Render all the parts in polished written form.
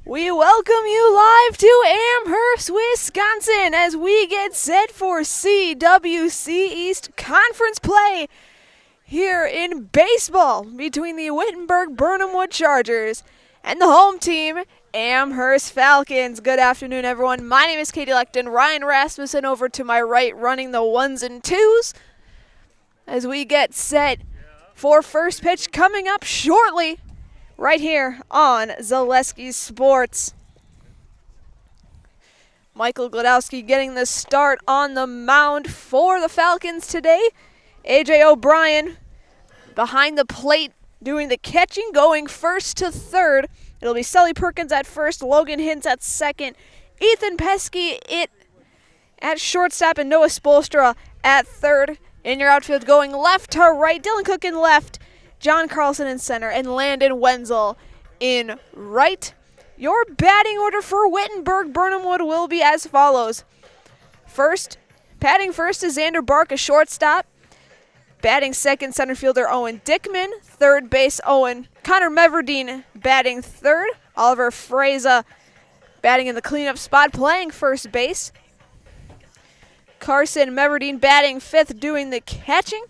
We welcome you live to Amherst, Wisconsin as we get set for CWC East Conference play here in baseball between the Wittenberg-Birnamwood Chargers and the home team, Amherst Falcons. Good afternoon, everyone. My name is Katie Lecton. Ryan Rasmussen over to my right running the ones and twos as we get set for first pitch coming up shortly right here on Zaleski Sports. Michael Gladowski getting the start on the mound for the Falcons today. A.J. O'Brien behind the plate doing the catching, going first to third. It'll be Sully Perkins at first, Logan Hintz at second, Ethan Pesky at shortstop, and Noah Spolstra at third. In your outfield going left to right, Dylan Cook in left, John Carlson in center, and Landon Wenzel in right. Your batting order for Wittenberg-Birnamwood will be as follows. Batting first is Xander Bark, a shortstop. Batting second, center fielder Owen Dickman. Third base, Connor Meverdeen batting third. Oliver Freza batting in the cleanup spot, playing first base. Carson Meverdeen batting fifth, doing the catching.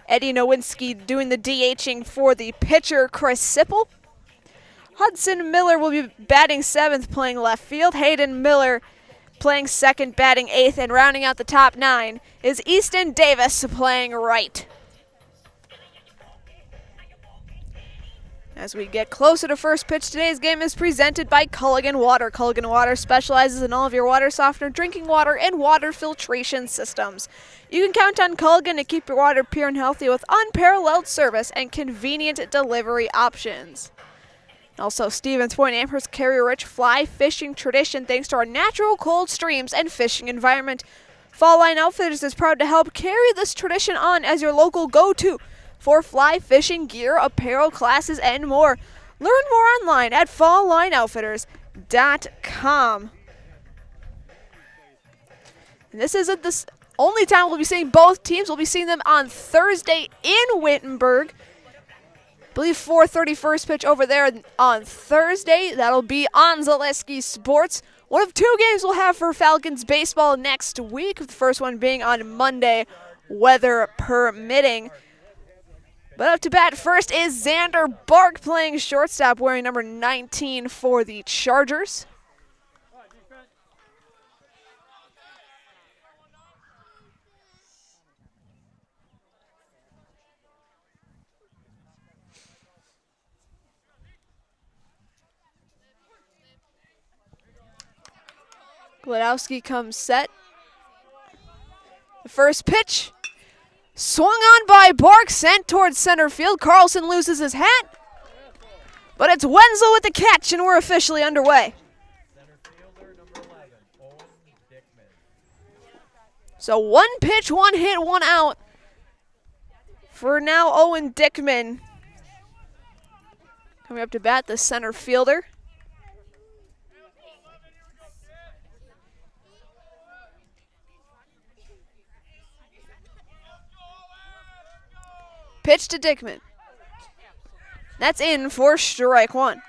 Eddie Nowinski doing the DHing for the pitcher, Chris Sipple. Hudson Miller will be batting seventh, playing left field. Hayden Miller playing second, batting eighth, and rounding out the top nine is Easton Davis playing right. As we get closer to first pitch, today's game is presented by Culligan Water. Culligan Water specializes in all of your water softener, drinking water, and water filtration systems. You can count on Culligan to keep your water pure and healthy with unparalleled service and convenient delivery options. Also, Stevens Point, Amherst carry a rich fly fishing tradition thanks to our natural cold streams and fishing environment. Fall Line Outfitters is proud to help carry this tradition on as your local go-to for fly fishing gear, apparel, classes, and more. Learn more online at falllineoutfitters.com. And this isn't the only time we'll be seeing both teams. We'll be seeing them on Thursday in Wittenberg. I believe 4:30 first pitch over there on Thursday. That'll be on Zaleski Sports. One of two games we'll have for Falcons baseball next week, the first one being on Monday, weather permitting. But up to bat first is Xander Bark playing shortstop, wearing number 19 for the Chargers. Gladowski comes set. The first pitch swung on by Bark, sent towards center field. Carlson loses his hat, but it's Wenzel with the catch, and we're officially underway. So one pitch, one hit, one out for now Owen Dickman. Coming up to bat, the center fielder. Pitch to Dickman. That's in for strike one.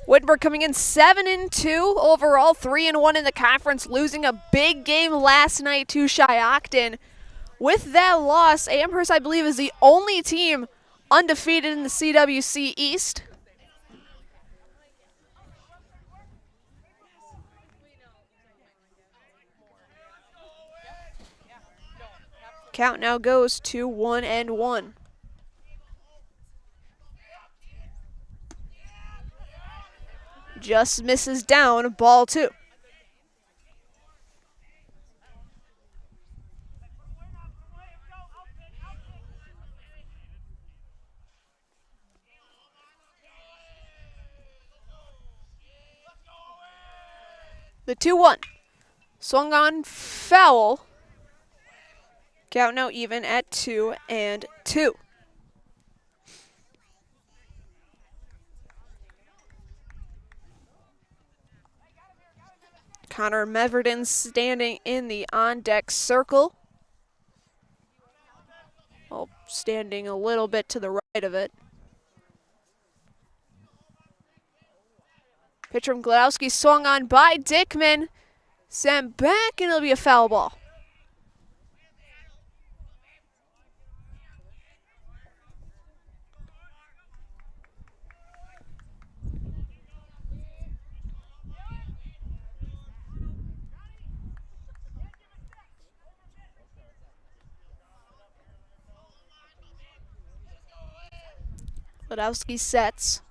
Wittenberg coming in 7-2 overall, 3-1 in the conference, losing a big game last night to Shiocton. With that loss, Amherst, I believe, is the only team undefeated in the CWC East. Count now goes to 1-1. Just misses down, ball two. The 2-1. Swung on, foul. Count now even at 2-2. Connor Meverdeen standing in the on-deck circle. Well, standing a little bit to the right of it. Pitch from Gladowski swung on by Dickman. Sent back, and it'll be a foul ball. Gladowski sets.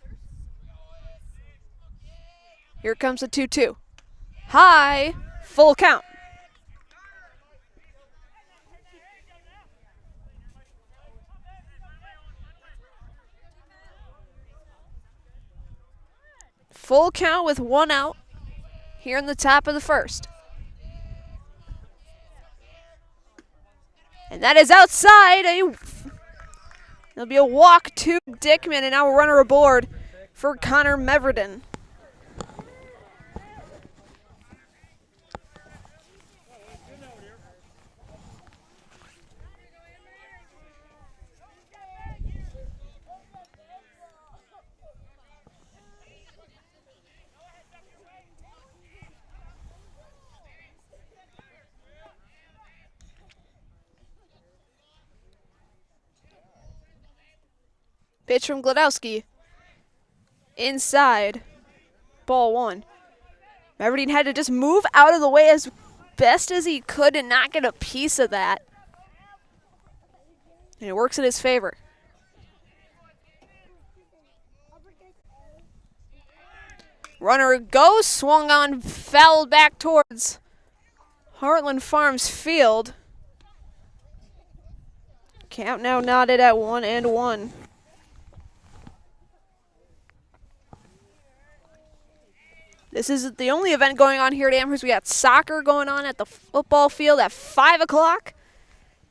Here comes the 2-2. High, full count. Full count with 1 out here in the top of the first. And that is outside. There'll be a walk to Dickman, and now a runner aboard for Connor Meverden. Pitch from Gladowski. Inside. Ball 1. Meverden had to just move out of the way as best as he could and not get a piece of that. And it works in his favor. Runner goes, swung on, fouled back towards Heartland Farms Field. Count now knotted at 1-1. This isn't the only event going on here at Amherst. We got soccer going on at the football field at 5 o'clock.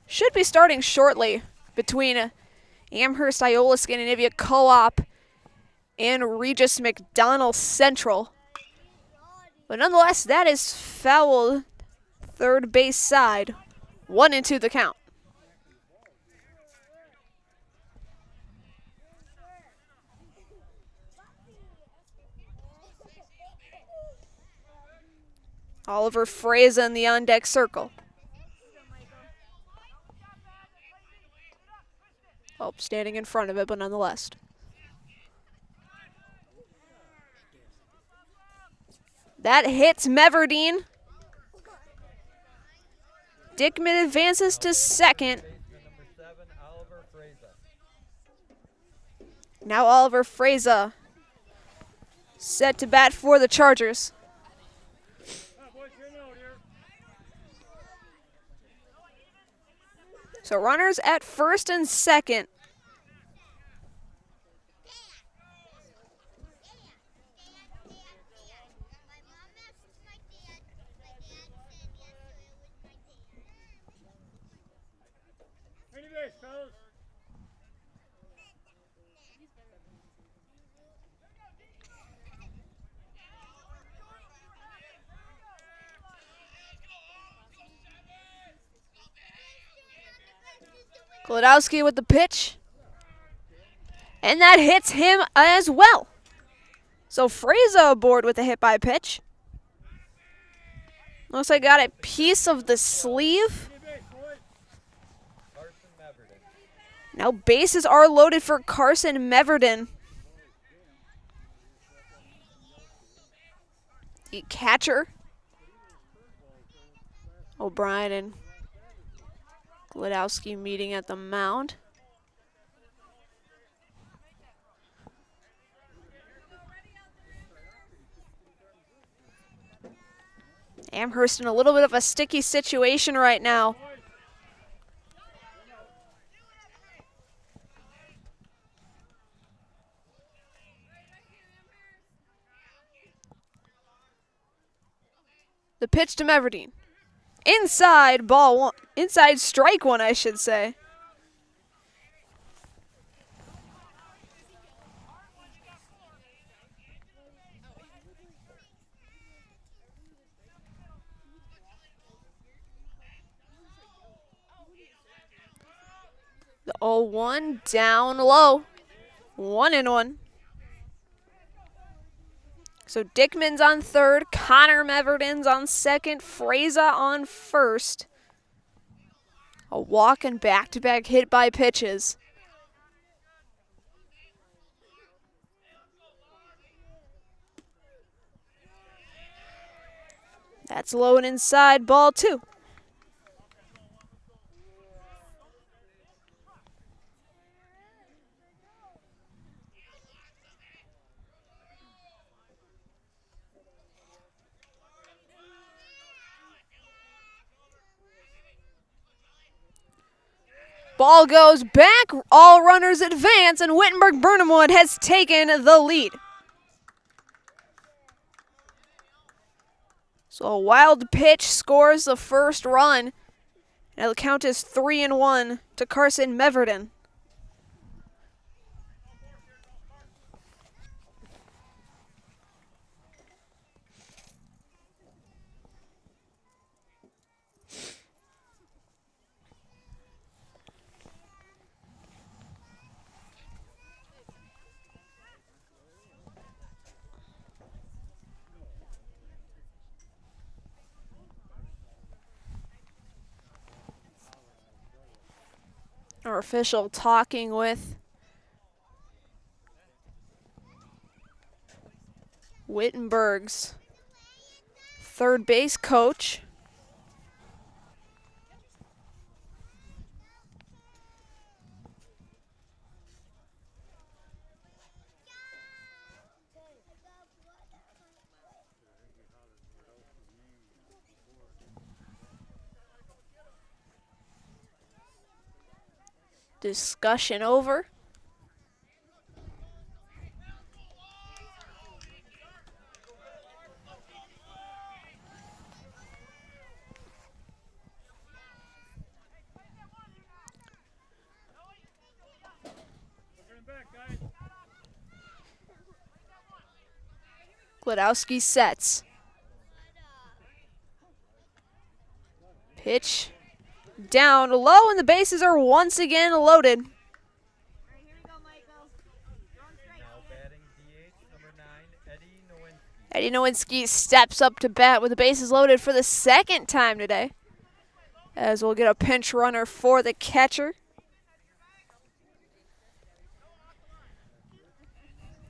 Should be starting shortly between Amherst, Iola, Scandinavia Co-op, and Regis McDonell Central. But nonetheless, that is fouled third base side. 1-2 the count. Oliver Freza in the on-deck circle. Oh, standing in front of it, but nonetheless. That hits Meverden. Dickman advances to second. Now Oliver Freza set to bat for the Chargers. So runners at first and second. Gladowski with the pitch. And that hits him as well. So Freza aboard with a hit by pitch. Looks like got a piece of the sleeve. Now bases are loaded for Carson Meverden. The catcher, O'Brien and Gladowski meeting at the mound. Amherst in a little bit of a sticky situation right now. The pitch to Meverden. Inside ball 1. Inside strike 1, I should say. The 0-1 down low. 1-1. So Dickman's on third, Connor Meverden's on second, Freza on first. A walk and back-to-back hit by pitches. That's low and inside, ball 2. Ball goes back, all runners advance, and Wittenberg-Birnamwood has taken the lead. So a wild pitch scores the first run. Now the count is 3-1 to Carson Meverden. Our official talking with Wittenberg's third base coach. Discussion over. Gladowski sets. Pitch down low, and the bases are once again loaded. Eddie Nowinski steps up to bat with the bases loaded for the second time today, as we'll get a pinch runner for the catcher.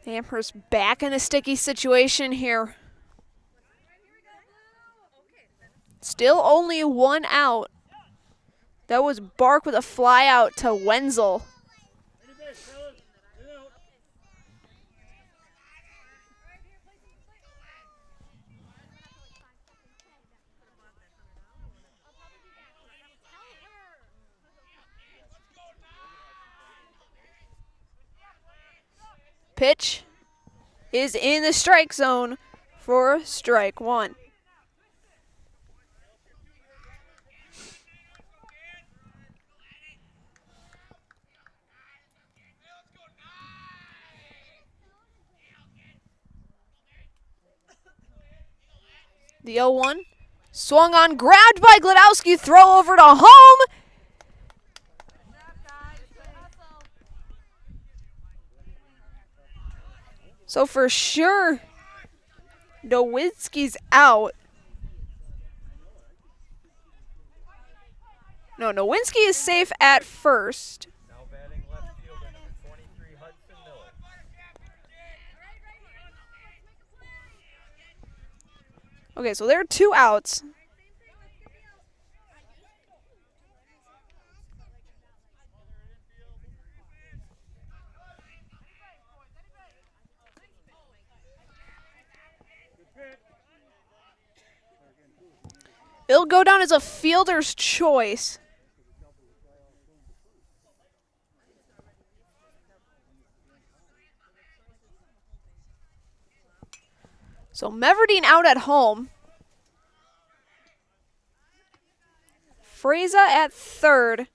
Amherst back in a sticky situation here. Still only one out. That was Bark with a fly out to Wenzel. Pitch is in the strike zone for strike 1. The 0-1 swung on, grabbed by Gladowski, throw over to home. So for sure, Nowinski's out. No, Nowinski is safe at first. Now batting left fielder, number 23, Hudson Miller. Okay, so there are 2 outs. It'll go down as a fielder's choice. So Meverdeen out at home. Freza at third.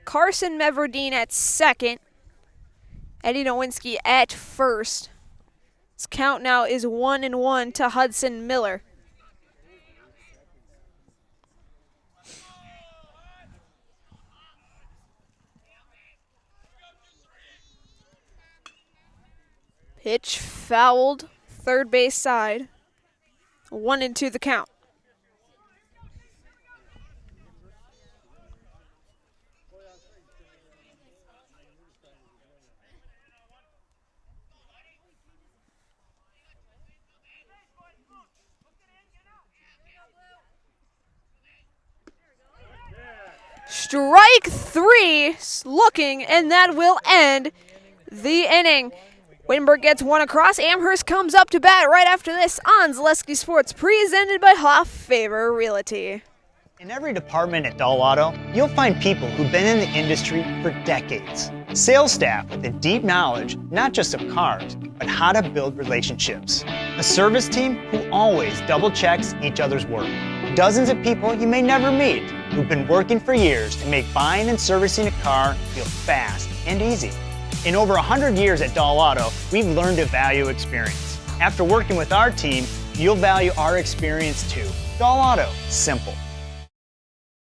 Carson Meverdeen at second. Eddie Nowinski at first. His count now is 1-1 to Hudson Miller. Pitch fouled third base side. 1-2 the count. Strike 3 looking, and that will end the inning. Wittenberg gets one across. Amherst comes up to bat right after this on Zaleski Sports, presented by Hoff Favor Realty. In every department at Dahl Auto, you'll find people who've been in the industry for decades. Sales staff with a deep knowledge, not just of cars, but how to build relationships. A service team who always double checks each other's work. Dozens of people you may never meet who've been working for years to make buying and servicing a car feel fast and easy. In over 100 years at Dahl Auto, we've learned to value experience. After working with our team, you'll value our experience too. Dahl Auto, simple.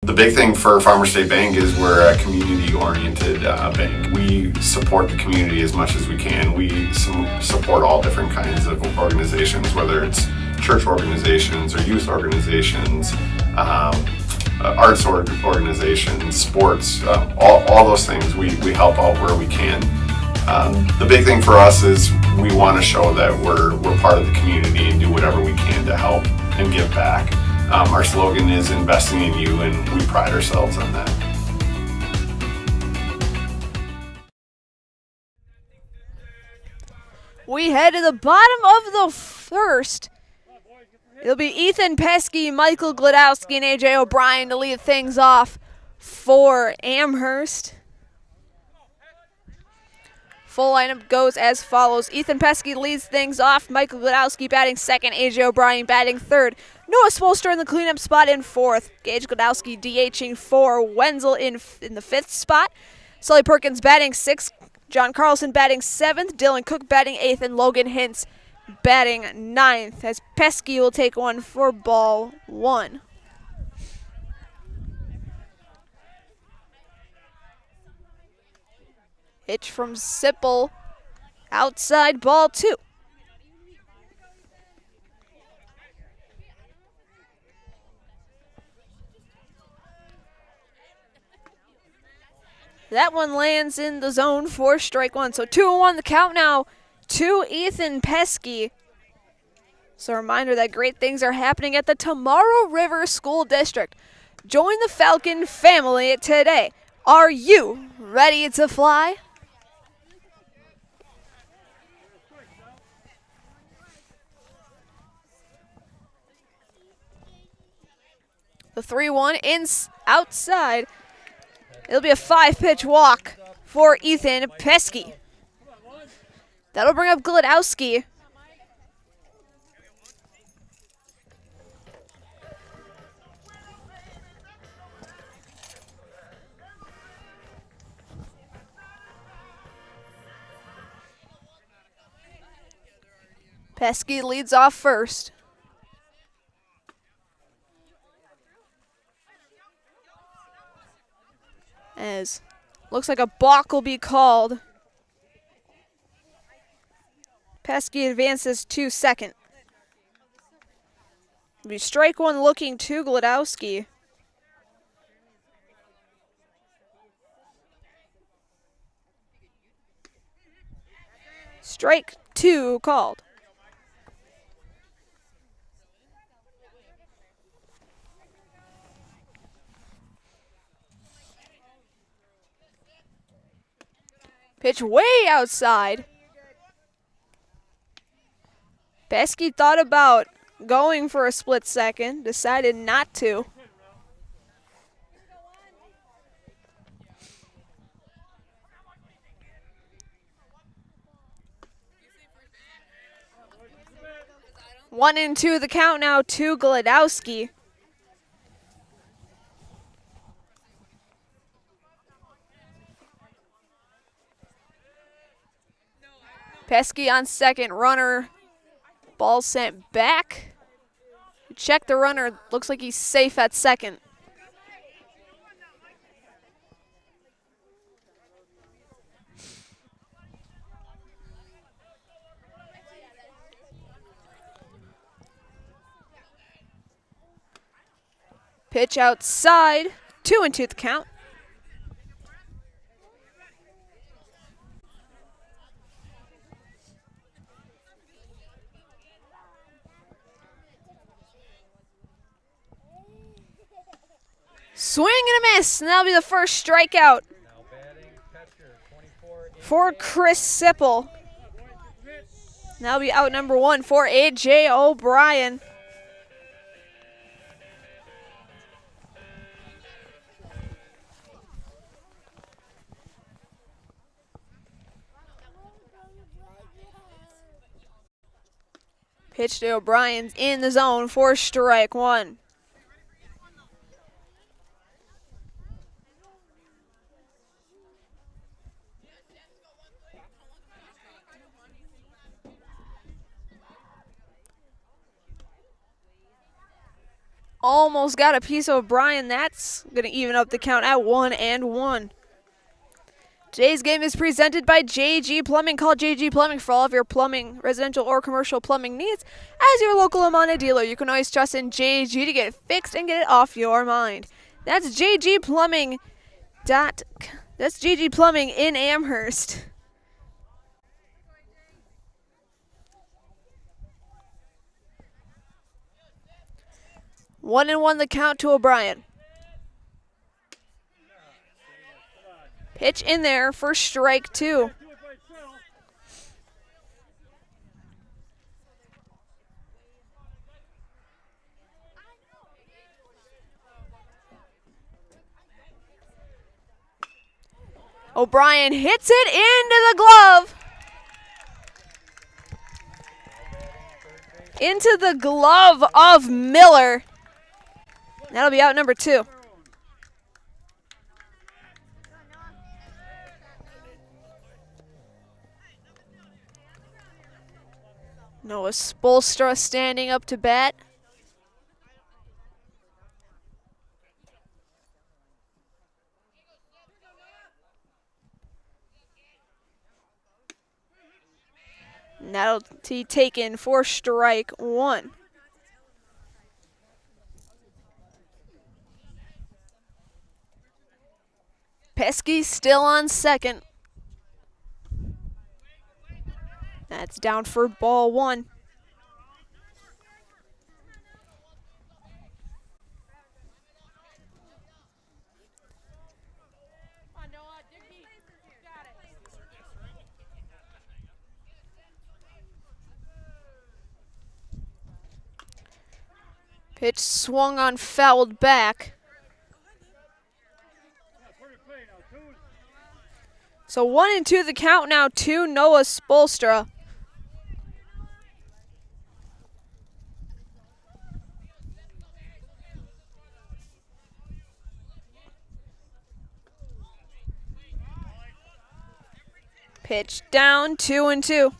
The big thing for Farmers State Bank is we're a community-oriented bank. We support the community as much as we can. We support all different kinds of organizations, whether it's church organizations or youth organizations, arts organizations, sports, all those things. We help out where we can. The big thing for us is we want to show that we're part of the community and do whatever we can to help and give back. Our slogan is investing in you, and we pride ourselves on that. We head to the bottom of the first. It'll be Ethan Pesky, Michael Glodowski, and AJ O'Brien to lead things off for Amherst. Full lineup goes as follows. Ethan Pesky leads things off. Michael Glodowski batting second. AJ O'Brien batting third. Noah Spolster in the cleanup spot in fourth. Gage Glodowski DHing four. Wenzel in the fifth spot. Sully Perkins batting sixth. John Carlson batting seventh. Dylan Cook batting eighth. And Logan Hintz batting ninth, as Pesky will take one for ball one. Pitch from Sipple, outside, ball two. That one lands in the zone for strike one. So 2-1 the count now to Ethan Pesky. So a reminder that great things are happening at the Tomorrow River School District. Join the Falcon family today. Are you ready to fly? The 3-1 outside. It'll be a 5-pitch walk for Ethan Pesky. That'll bring up Glodowski. Pesky leads off first. As looks like a balk will be called. Pesky advances to second. It'll be strike one looking to Glodowski. Strike two called. Pitch way outside. Pesky thought about going for a split second, decided not to. One and two the count now to Glodowski. Pesky on second, runner, ball sent back. Check the runner, looks like he's safe at second. Pitch outside. 2-2 the count. Swing and a miss, and that'll be the first strikeout Now batting catcher, 24. for Chris Sipple. That'll be out number 1 for A.J. O'Brien. Pitch to O'Brien's in the zone for strike 1. Almost got a piece of O'Brien. That's going to even up the count at 1-1. Today's game is presented by JG Plumbing. Call JG Plumbing for all of your plumbing, residential or commercial plumbing needs. As your local Amana dealer, you can always trust in JG to get it fixed and get it off your mind. That's JG Plumbing. That's JG Plumbing in Amherst. One and one the count to O'Brien. Pitch in there for strike 2. O'Brien hits it into the glove. Into the glove of Miller. That'll be out number 2. Noah Spolstra standing up to bat. And that'll be taken for strike 1. Pesky still on second. That's down for ball 1. Pitch swung on, fouled back. So 1-2 the count now to Noah Spolstra. Pitch down, 2-2.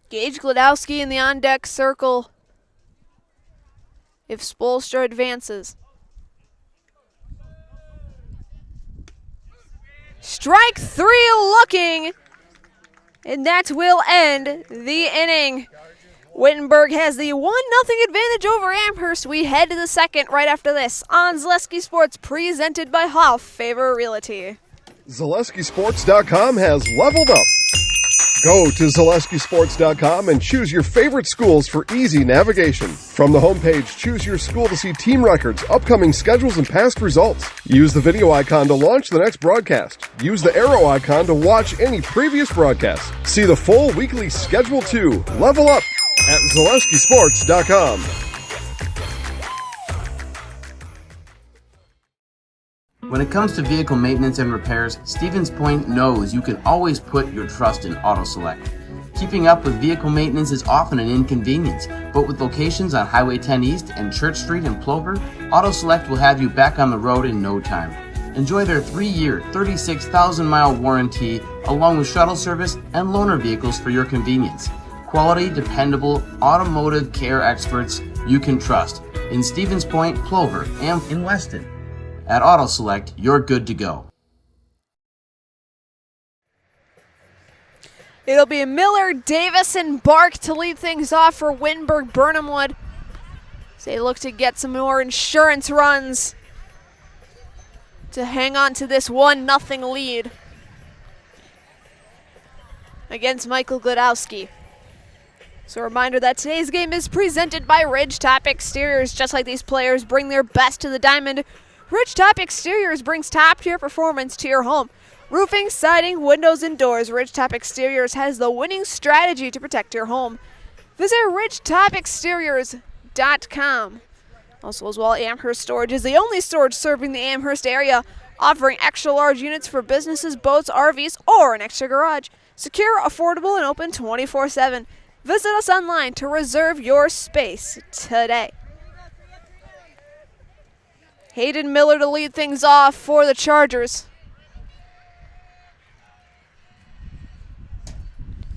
Gage Glodowski in the on-deck circle if Spolstra advances. Strike 3 looking, and that will end the inning. Wittenberg has the 1-0 advantage over Amherst. We head to the second right after this on Zaleski Sports, presented by Hoff Favor Realty. ZaleskiSports.com has leveled up. Go to ZaleskiSports.com and choose your favorite schools for easy navigation. From the homepage, choose your school to see team records, upcoming schedules, and past results. Use the video icon to launch the next broadcast. Use the arrow icon to watch any previous broadcast. See the full weekly schedule too. Level up at ZaleskiSports.com. When it comes to vehicle maintenance and repairs, Stevens Point knows you can always put your trust in Auto Select. Keeping up with vehicle maintenance is often an inconvenience, but with locations on Highway 10 East and Church Street in Plover, Auto Select will have you back on the road in no time. Enjoy their 3-year, 36,000-mile warranty, along with shuttle service and loaner vehicles for your convenience. Quality, dependable, automotive care experts you can trust in Stevens Point, Plover, and in Weston. At Auto Select, you're good to go. It'll be Miller, Davis, and Bark to lead things off for Wittenberg-Birnamwood. So they look to get some more insurance runs to hang on to this 1-0 lead against Michael Glodowski. So a reminder that today's game is presented by Ridgetop Exteriors. Just like these players bring their best to the diamond, Ridgetop Exteriors brings top-tier performance to your home. Roofing, siding, windows, and doors, Ridgetop Exteriors has the winning strategy to protect your home. Visit ridgetopexteriors.com. Also, as well, Amherst Storage is the only storage serving the Amherst area, offering extra large units for businesses, boats, RVs, or an extra garage. Secure, affordable, and open 24/7. Visit us online to reserve your space today. Hayden Miller to lead things off for the Chargers.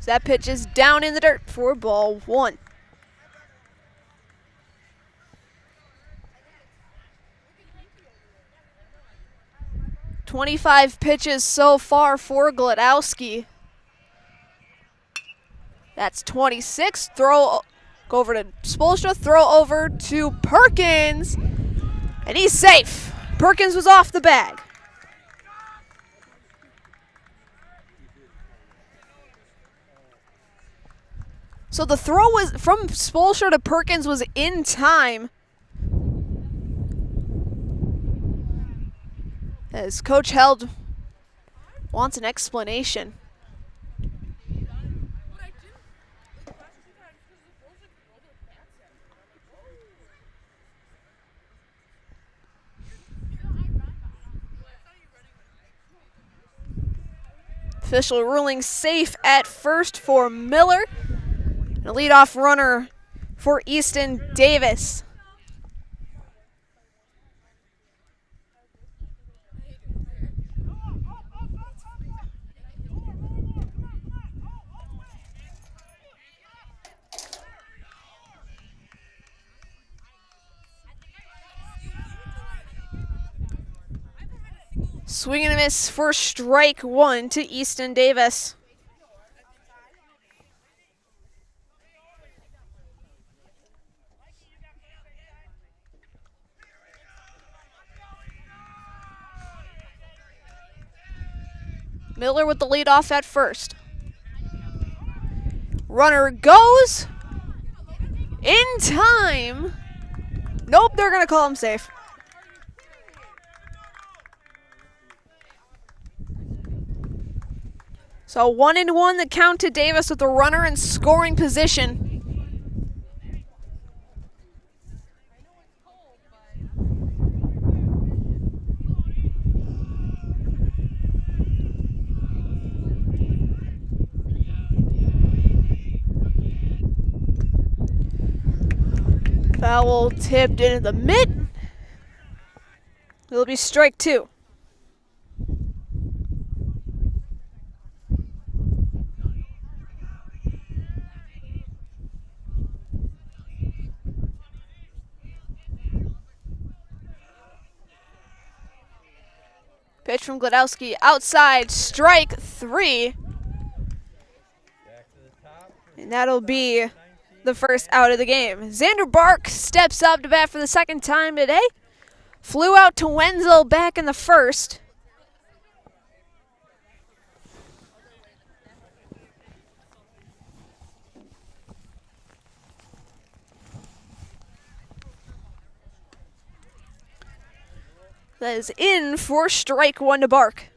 That pitch is down in the dirt for ball 1. "25 pitches so far for Glodowski. That's 26. Go over to Spolstra, throw over to Perkins, and he's safe. Perkins was off the bag. So the throw was from Spolstra to Perkins was in time. As Coach Held wants an explanation. Official ruling safe at first for Miller. A leadoff runner for Easton Davis. Swing and a miss for strike 1 to Easton Davis. Miller with the lead off at first. Runner goes in time. Nope, they're going to call him safe. So 1-1 the count to Davis with the runner in scoring position. Foul tipped into the mid. It'll be strike 2. Pitch from Glodowski outside, strike 3. And that'll be the first out of the game. Xander Bark steps up to bat for the second time today. Flew out to Wenzel back in the first. That is in for strike 1 to Bark.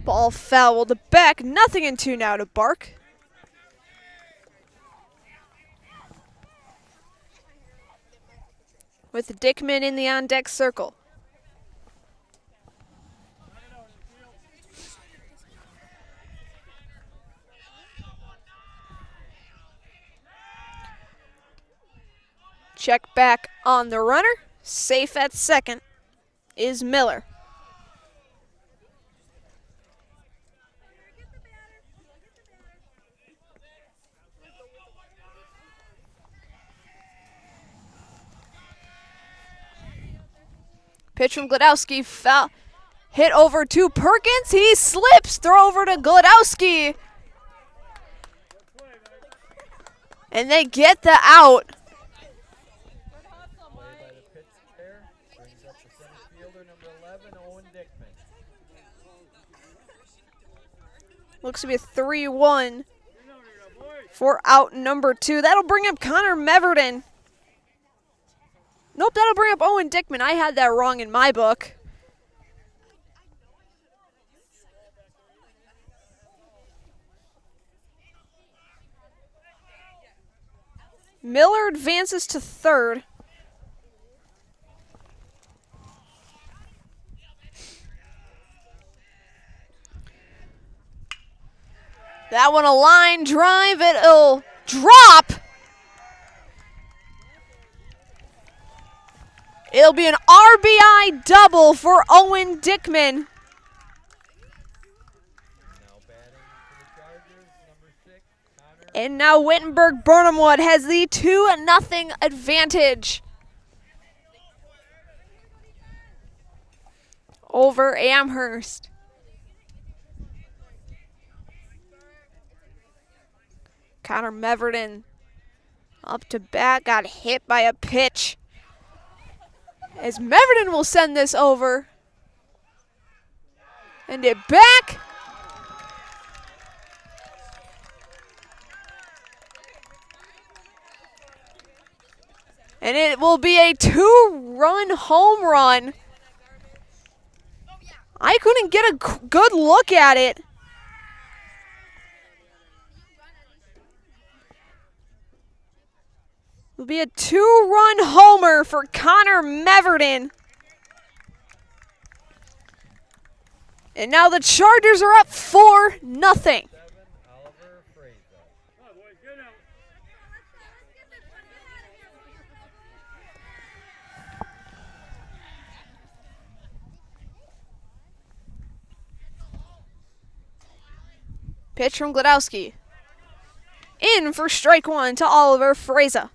Ball fouled back, 0-2 now to Bark. With Dickman in the on-deck circle. Check back on the runner. Safe at second is Miller. Pitch from Gladowski, foul. Hit over to Perkins. He slips. Throw over to Gladowski. And they get the out. Play by the pitch there. Brings up the center fielder, number 11, Owen Dickman. Looks to be a 3-1 for out number 2. That'll bring up Connor Meverton. Nope, that'll bring up Owen Dickman. I had that wrong in my book. Miller advances to third. That one a line drive. It'll drop. It'll be an RBI double for Owen Dickman. Now batting for the Chargers, number 6, Connor. And now Wittenberg-Birnamwood has the 2-0 advantage over Amherst. Connor Meverton up to bat, got hit by a pitch. As Meverton will send this over. And it back. And it will be a 2-run home run. I couldn't get a good look at it. It'll be a 2-run homer for Connor Meverton. And now the Chargers are up 4-0. 7, Oliver Fraser. Pitch from Gladowski. In for strike 1 to Oliver Fraser.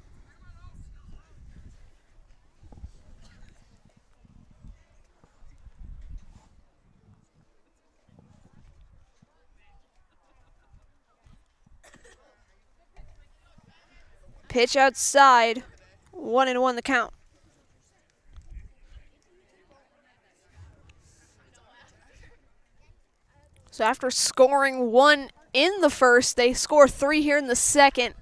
Pitch outside. 1-1 the count. So after scoring 1 in the first, they score 3 here in the second.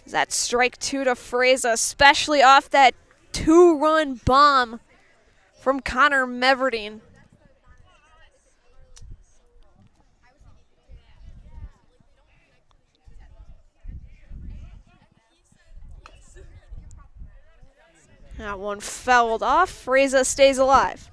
That's strike 2 to Fraser, especially off that 2-run bomb from Connor Meverton. That one fouled off. Fraser stays alive.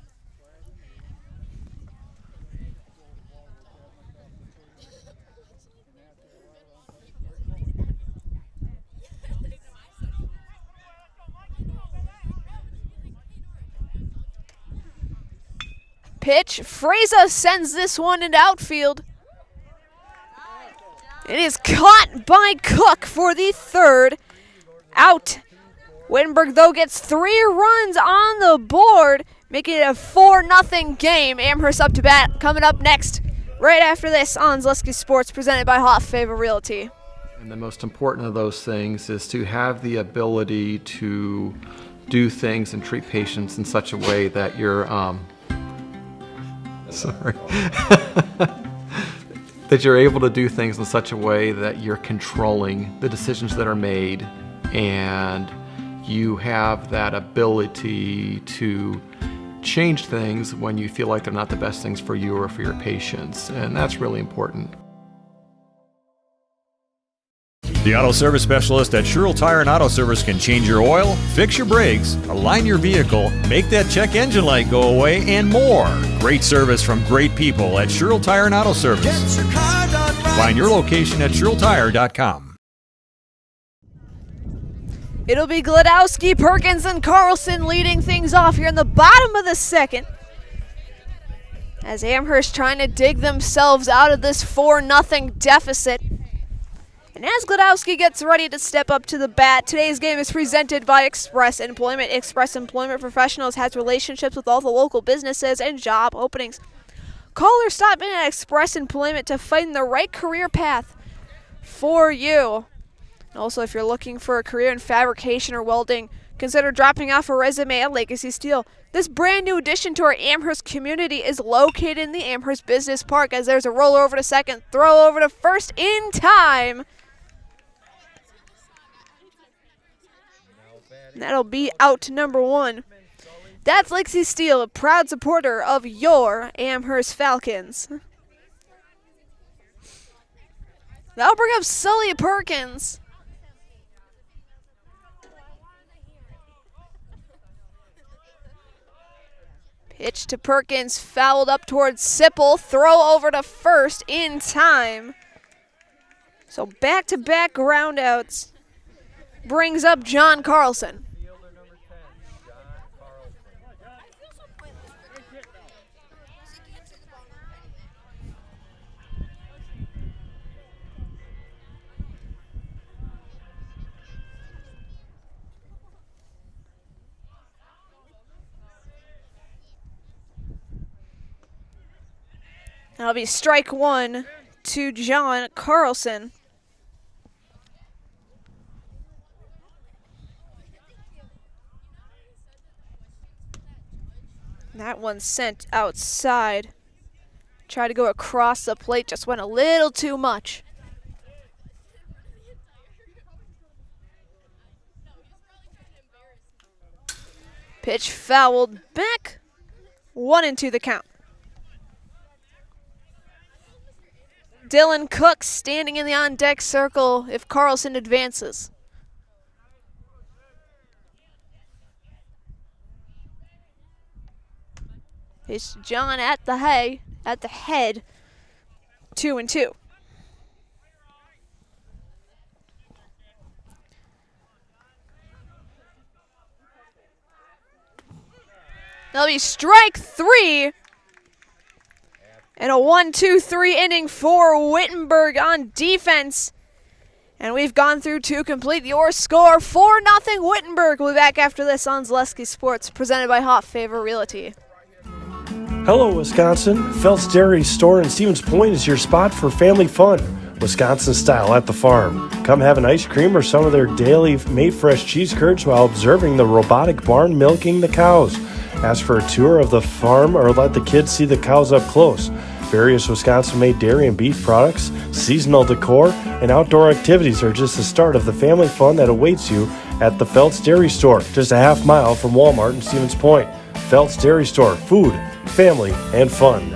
Pitch. Fraser sends this one into outfield. It is caught by Cook for the third out. Wittenberg, though, gets 3 runs on the board, making it a 4-0 game. Amherst up to bat. Coming up next, right after this on Zaleski Sports, presented by Hoff Favor Realty. And the most important of those things is to have the ability to do things and treat patients in such a way that you're, that you're able to do things in such a way that you're controlling the decisions that are made, and you have that ability to change things when you feel like they're not the best things for you or for your patients, and that's really important. The Auto Service Specialist at Sherrill Tire and Auto Service can change your oil, fix your brakes, align your vehicle, make that check engine light go away, and more. Great service from great people at Sherrill Tire and Auto Service. Find your location at SherrillTire.com. It'll be Gladowski, Perkins, and Carlson leading things off here in the bottom of the second. As Amherst trying to dig themselves out of this 4-0 deficit. And as Glodowski gets ready to step up to the bat, today's game is presented by Express Employment. Express Employment Professionals has relationships with all the local businesses and job openings. Call or stop in at Express Employment to find the right career path for you. And also, if you're looking for a career in fabrication or welding, consider dropping off a resume at Legacy Steel. This brand new addition to our Amherst community is located in the Amherst Business Park, as there's a roller over to second, throw over to first in time. And that'll be out number 1. That's Legacy Steel, a proud supporter of your Amherst Falcons. That'll bring up Sully Perkins. Pitch to Perkins, fouled up towards Sipple, throw over to first in time. So back-to-back groundouts brings up John Carlson. Fielder number 10, John Carlson. That'll be strike 1 to John Carlson. That one sent outside. Tried to go across the plate, just went a little too much. Pitch fouled back. 1-2 the count. Dylan Cook standing in the on-deck circle if Carlson advances. It's John at the head, 2-2. That'll be strike 3. And a 1-2-3 inning for Wittenberg on defense. And we've gone through to complete your score. 4-0 Wittenberg. We'll be back after this on Zaleski Sports, presented by Hot Favor Realty. Hello, Wisconsin. Phelps Dairy Store in Stevens Point is your spot for family fun. Wisconsin style at the farm. Come have an ice cream or some of their daily made fresh cheese curds while observing the robotic barn milking the cows. Ask for a tour of the farm or let the kids see the cows up close. Various Wisconsin-made dairy and beef products, seasonal decor, and outdoor activities are just the start of the family fun that awaits you at the Phelps Dairy Store, just a half mile from Walmart in Stevens Point. Phelps Dairy Store, food, family, and fun.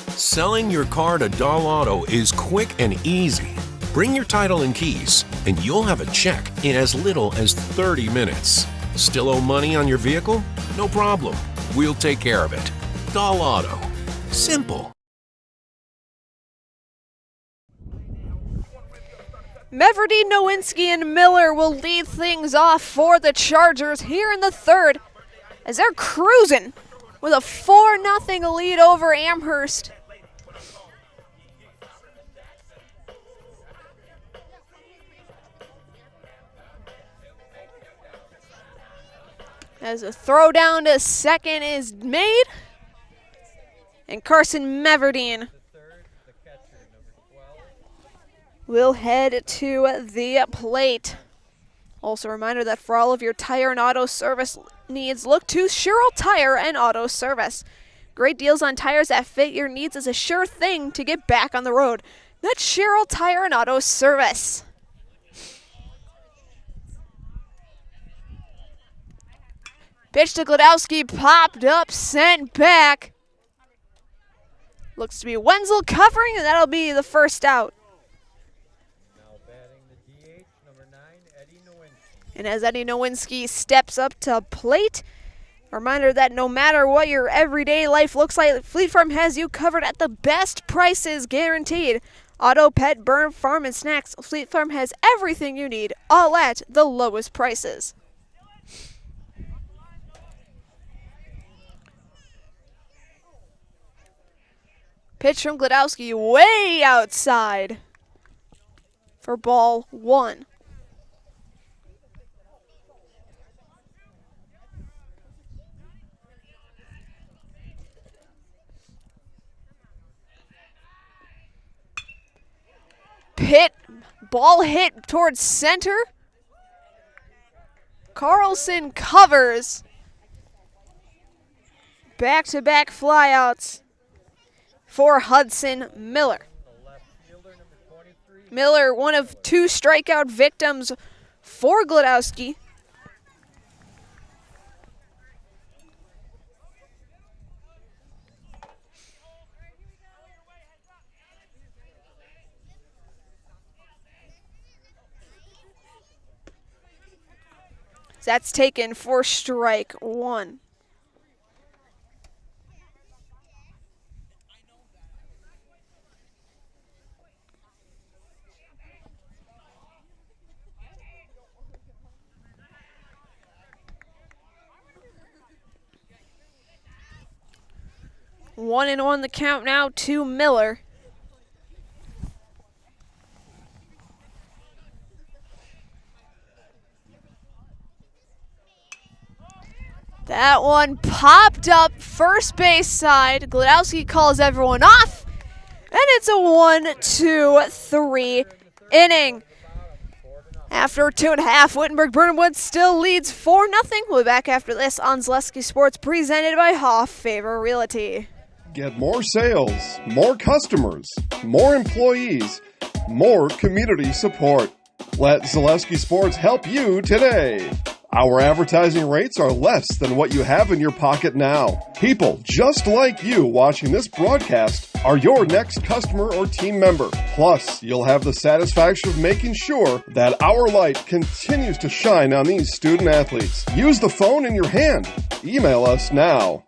Selling your car to Dahl Auto is quick and easy. Bring your title and keys, and you'll have a check in as little as 30 minutes. Still owe money on your vehicle? No problem. We'll take care of it. Dahl Auto. Simple. Meverdy, Nowinski, and Miller will lead things off for the Chargers here in the third, as they're cruising with a 4-0 lead over Amherst. As a throw down to second is made, and Carson Meverdeen will head to the plate. Also a reminder that for all of your tire and auto service needs, look to Sherrill Tire and Auto Service. Great deals on tires that fit your needs is a sure thing to get back on the road. That's Sherrill Tire and Auto Service. Pitch to Glodowski, popped up, sent back. Looks to be Wenzel covering, and that'll be the first out. Now batting the DH, number 9, Eddie Nowinski. And as Eddie Nowinski steps up to plate, a reminder that no matter what your everyday life looks like, Fleet Farm has you covered at the best prices guaranteed. Auto, pet, burn, farm, and snacks. Fleet Farm has everything you need, all at the lowest prices. Pitch from Glodowski way outside. for ball 1. Ball hit towards center. Carlson covers. Back-to-back flyouts for Hudson Miller. Miller, one of 2 strikeout victims for Glodowski. That's taken for strike 1. One and one the count now to Miller. That one popped up first base side. Glodowski calls everyone off. And it's a 1-2-3 inning. After 2.5, Wittenberg-Birnamwood still leads 4-0. We'll be back after this on Zaleski Sports, presented by Hoff Favor Realty. Get more sales, more customers, more employees, more community support. Let Zaleski Sports help you today. Our advertising rates are less than what you have in your pocket now. People just like you watching this broadcast are your next customer or team member. Plus, you'll have the satisfaction of making sure that our light continues to shine on these student athletes. Use the phone in your hand. Email us now.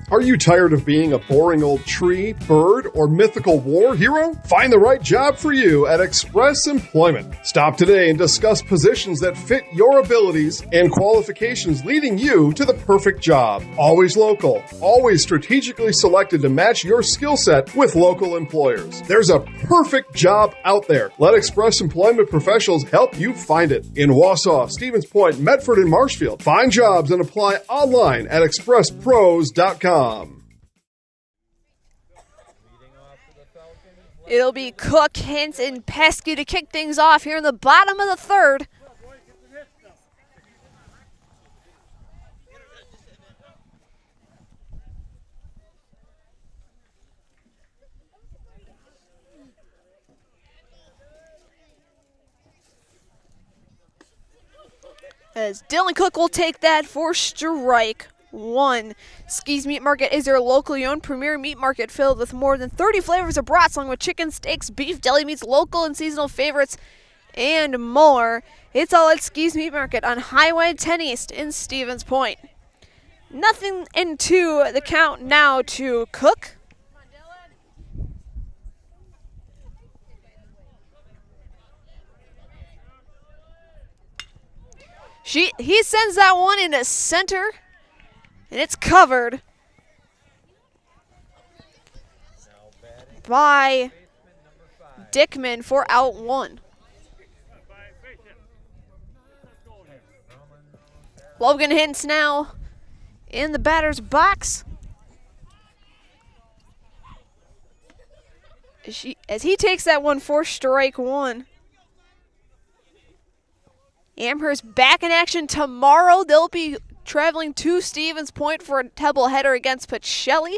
Are you tired of being a boring old tree, bird, or mythical war hero? Find the right job for you at Express Employment. Stop today and discuss positions that fit your abilities and qualifications, leading you to the perfect job. Always local, always strategically selected to match your skill set with local employers. There's a perfect job out there. Let Express Employment professionals help you find it. In Wausau, Stevens Point, Medford, and Marshfield. Find jobs and apply online at expresspros.com. It'll be Cook, Hintz, and Pesky to kick things off here in the bottom of the third. As Dylan Cook will take that for strike 1. Ski's Meat Market is your locally owned premier meat market filled with more than 30 flavors of brats, along with chicken, steaks, beef, deli meats, local and seasonal favorites, and more. It's all at Ski's Meat Market on Highway 10 East in Stevens Point. Nothing into the count now to Cook. He sends that one into center. And it's covered by Dickman for out 1. Logan Hintz now in the batter's box. As he takes that one for strike 1. Amherst back in action tomorrow. They'll be traveling to Stevens Point for a doubleheader against Pacelli.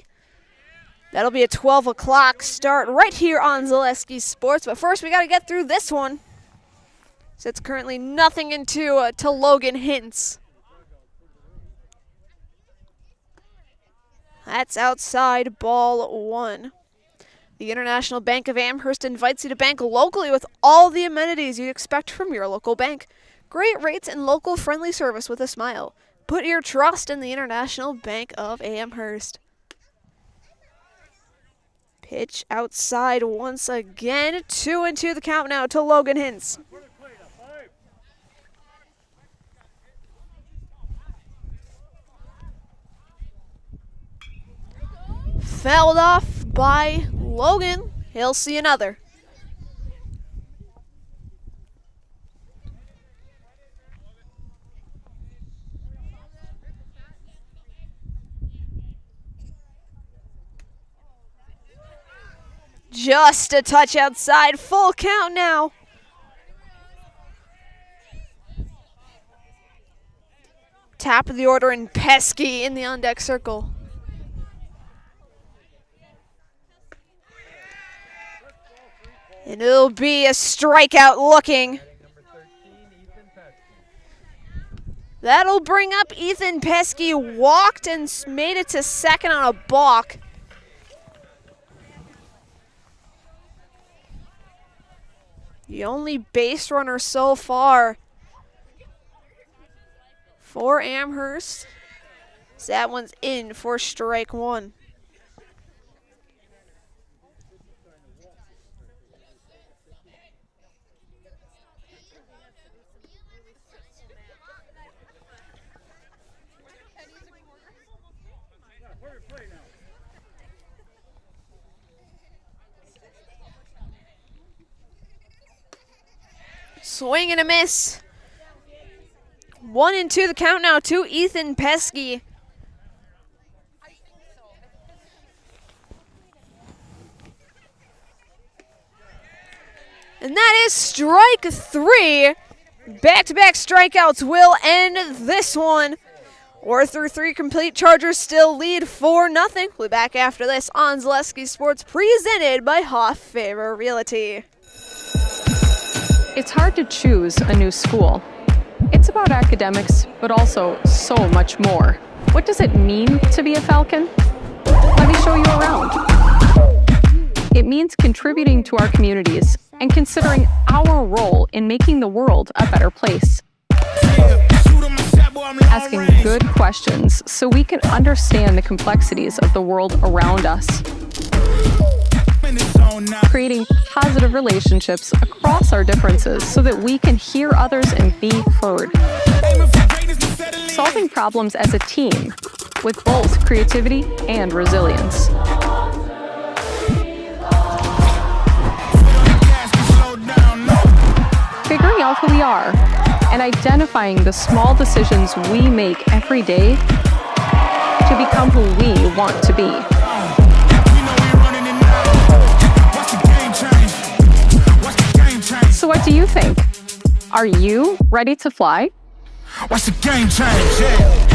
That'll be a 12 o'clock start right here on Zaleski Sports. But first, we got to get through this one. So it's currently nothing into to Logan Hintz. That's outside ball 1. The International Bank of Amherst invites you to bank locally with all the amenities you'd expect from your local bank. Great rates and local friendly service with a smile. Put your trust in the International Bank of Amherst. Pitch outside once again. 2-2 the count now to Logan Hintz. Fouled off by Logan. He'll see another. Just a touch outside. Full count now. Top of the order and Pesky in the on-deck circle. And it'll be a strikeout looking. That'll bring up Ethan Pesky. Walked and made it to second on a balk. The only base runner so far for Amherst. So that one's in for strike one. Swing and a miss. 1-2 the count now to Ethan Pesky. And that is strike three. Back-to-back strikeouts will end this one. We're through three complete. Chargers still lead 4-0. We'll be back after this on Zaleski Sports, presented by Hoff Favor Realty. It's hard to choose a new school. It's about academics, but also so much more. What does it mean to be a Falcon? Let me show you around. It means contributing to our communities and considering our role in making the world a better place. Asking good questions so we can understand the complexities of the world around us. Creating positive relationships across our differences so that we can hear others and be heard. Solving problems as a team with both creativity and resilience. Figuring out who we are and identifying the small decisions we make every day to become who we want to be. So what do you think? Are you ready to fly? Watch the game change, yeah.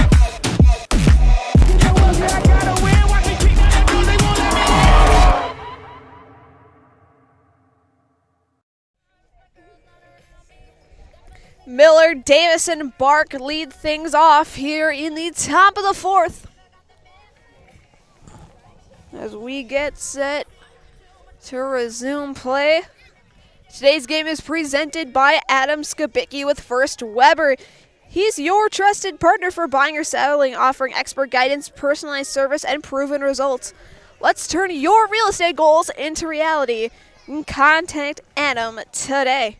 Miller, Davis, and Bark lead things off here in the top of the fourth. As we get set to resume play. Today's game is presented by Adam Skabicki with First Weber. He's your trusted partner for buying or selling, offering expert guidance, personalized service, and proven results. Let's turn your real estate goals into reality. Contact Adam today.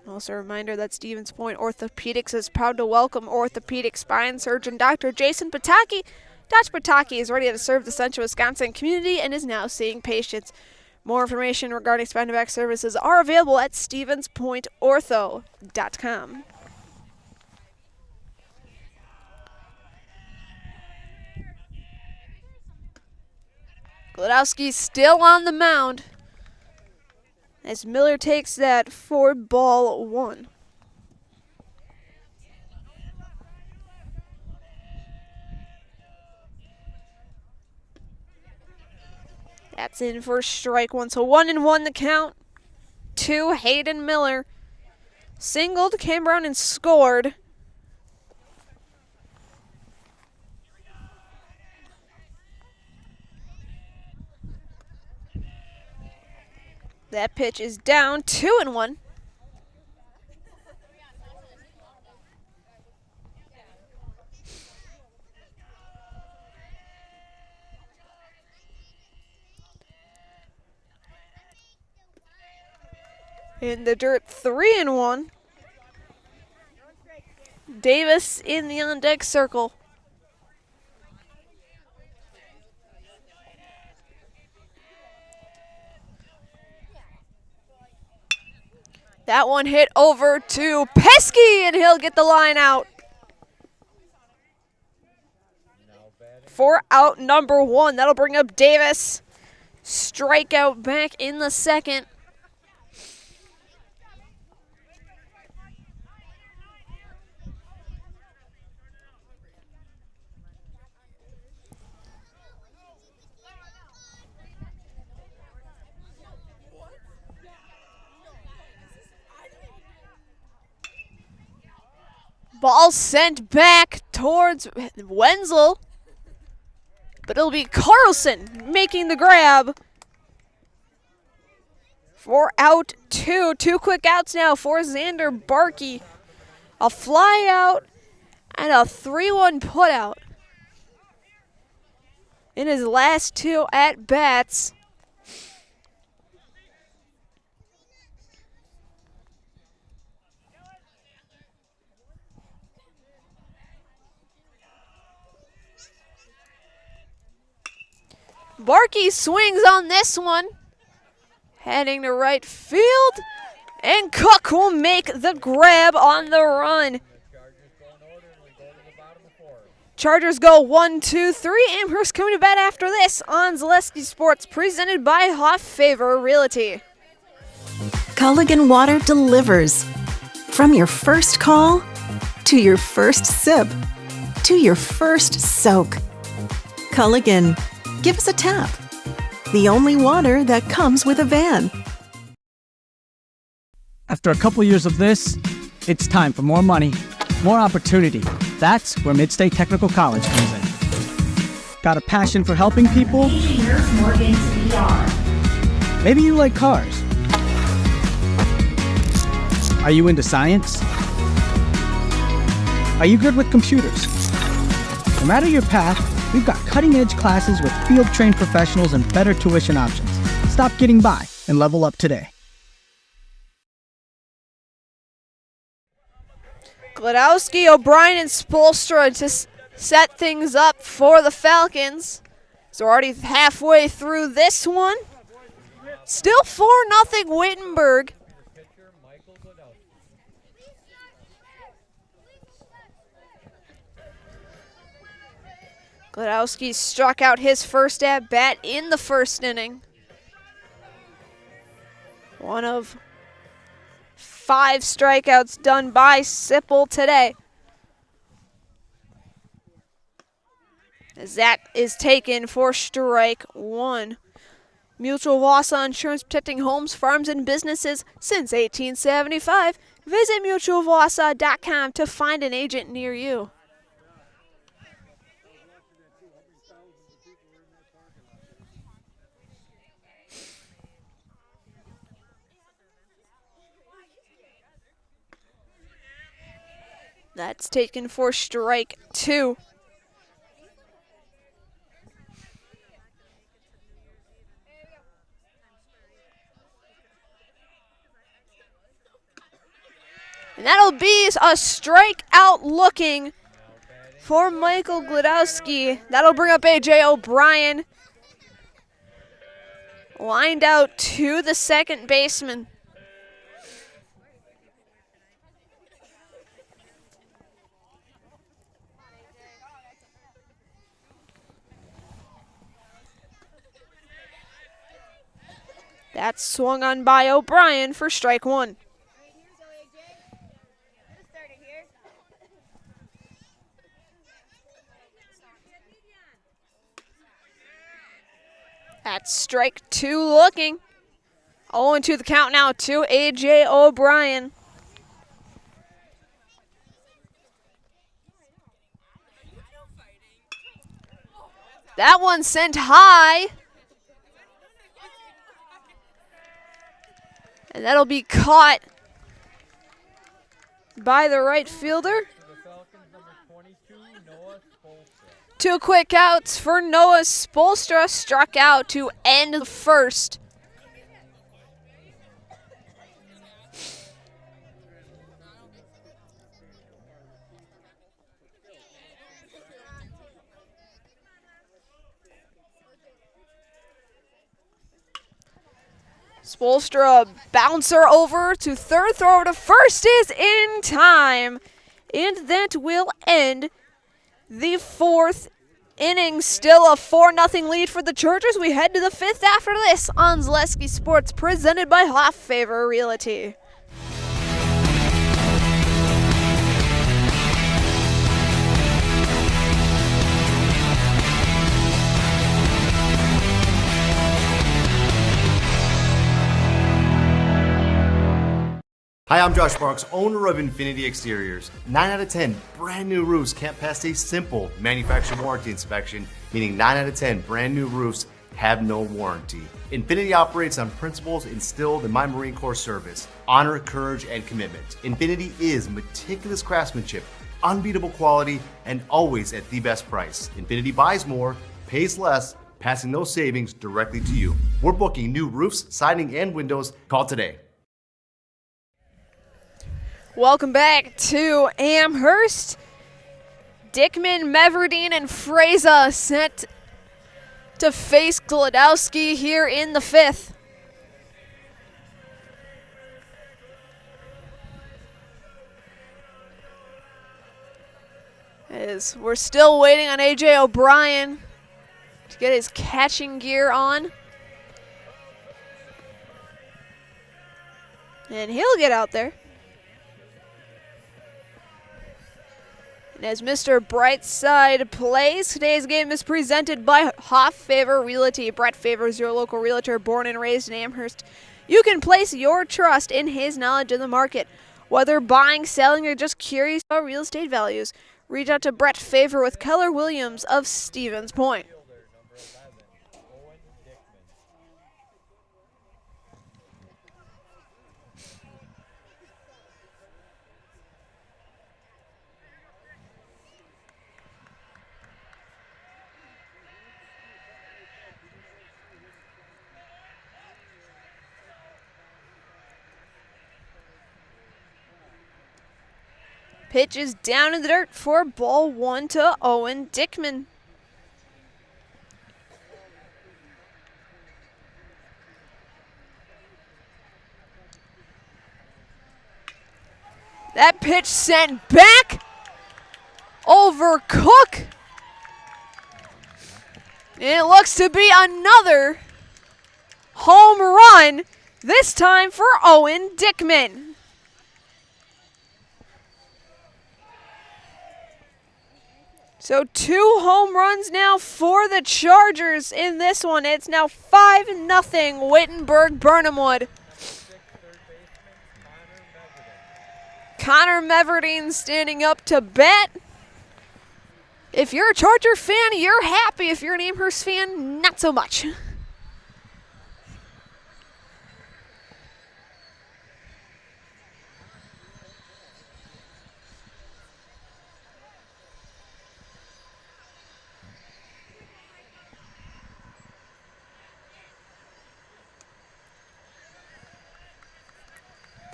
Also a reminder that Stevens Point Orthopedics is proud to welcome orthopedic spine surgeon Dr. Jason Pataki. Dr. Pataki is ready to serve the Central Wisconsin community and is now seeing patients. More information regarding spine and back services are available at stevenspointortho.com. Glodowski still on the mound as Miller takes that for ball one. That's in for strike one. So 1-1 the count to Hayden Miller. Singled, came around and scored. That pitch is down, 2-1. In the dirt, 3-1. Davis in the on-deck circle. That one hit over to Pesky, and he'll get the line out. for out number 1. That'll bring up Davis. Strikeout back in the second. Ball sent back towards Wenzel, but it'll be Carlson making the grab for out 2. 2 quick outs now for Xander Barkey. A fly out and a 3-1 putout in his last 2 at-bats. Barkey swings on this one, heading to right field, and Cook will make the grab on the run. Chargers go 1, 2, 3. Amherst coming to bat after this on Zaleski Sports, presented by Hoff Favor Realty. Culligan Water delivers. From your first call, to your first sip, to your first soak. Culligan, give us a tap. The only water that comes with a van. After a couple years of this, it's time for more money, more opportunity. That's where Mid-State Technical College comes in. Got a passion for helping people? Maybe you like cars. Are you into science? Are you good with computers? No matter your path, we've got cutting-edge classes with field-trained professionals and better tuition options. Stop getting by and level up today. Gladowski, O'Brien, and Spolstra to set things up for the Falcons. So we're already halfway through this one. Still 4-0 Wittenberg. Gladowski struck out his first at-bat in the first inning. One of 5 strikeouts done by Sipple today. As that is taken for strike 1. Mutual Wausau Insurance, protecting homes, farms, and businesses since 1875. Visit mutualwausau.com to find an agent near you. That's taken for strike 2. And that'll be a strikeout looking for Michael Gladowski. That'll bring up A.J. O'Brien. Lined out to the second baseman. That's swung on by O'Brien for strike 1. That's strike 2 looking. 0-2 the count now to A.J. O'Brien. That one sent high. And that'll be caught by the right fielder. 2 quick outs for Noah Spolstra. Struck out to end the first. Spolstra, bouncer over to third, throw over to first is in time. And that will end the 4th inning, still a 4-0 lead for the Chargers. We head to the 5th after this on Zaleski Sports, presented by Hoff Favor Realty. Hi, I'm Josh Marks, owner of Infinity Exteriors. 9 out of 10 brand new roofs can't pass a simple manufacturer warranty inspection, meaning 9 out of 10 brand new roofs have no warranty. Infinity operates on principles instilled in my Marine Corps service: honor, courage, and commitment. Infinity is meticulous craftsmanship, unbeatable quality, and always at the best price. Infinity buys more, pays less, passing those savings directly to you. We're booking new roofs, siding, and windows. Call today. Welcome back to Amherst. Dickman, Meverdeen, and Freza set to face Glodowski here in the 5th. As we're still waiting on AJ O'Brien to get his catching gear on. And he'll get out there. And as Mr. Brightside plays, today's game is presented by Hoff Favor Realty. Brett Favor is your local realtor, born and raised in Amherst. You can place your trust in his knowledge of the market. Whether buying, selling, or just curious about real estate values, reach out to Brett Favor with Keller Williams of Stevens Point. Pitch is down in the dirt for ball 1 to Owen Dickman. That pitch sent back over Cook. And it looks to be another home run, this time for Owen Dickman. So 2 home runs now for the Chargers in this one. It's now 5-0 Wittenberg-Birnamwood. Connor Meverdeen standing up to bat. If you're a Charger fan, you're happy. If you're an Amherst fan, not so much.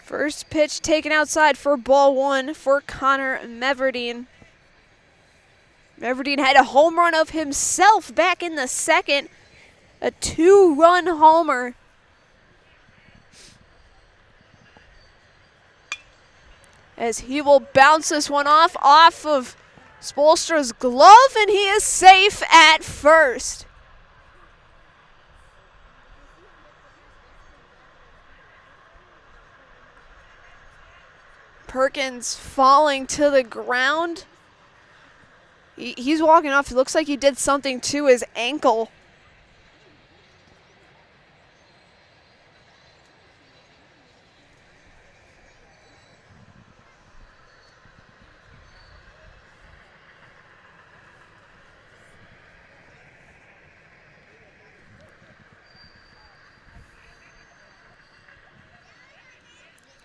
First pitch taken outside for ball 1 for Connor Meverdeen. Meverdeen had a home run of himself back in the 2nd. A 2-run homer. As he will bounce this one off of Spolstra's glove, and he is safe at first. Perkins falling to the ground. He's walking off. It looks like he did something to his ankle.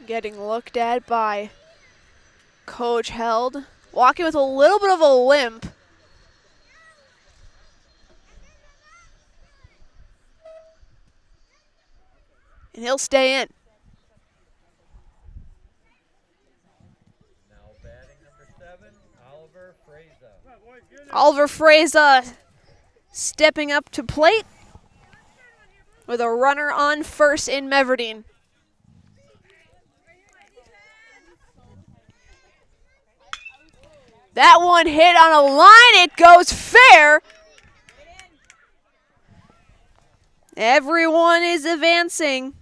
Getting looked at by Coach Held. Walking with a little bit of a limp. And he'll stay in. Now batting number 7, Oliver Freza. Oliver Freza stepping up to plate with a runner on first in Meverdeen. That one hit on a line. It goes fair. Everyone is advancing.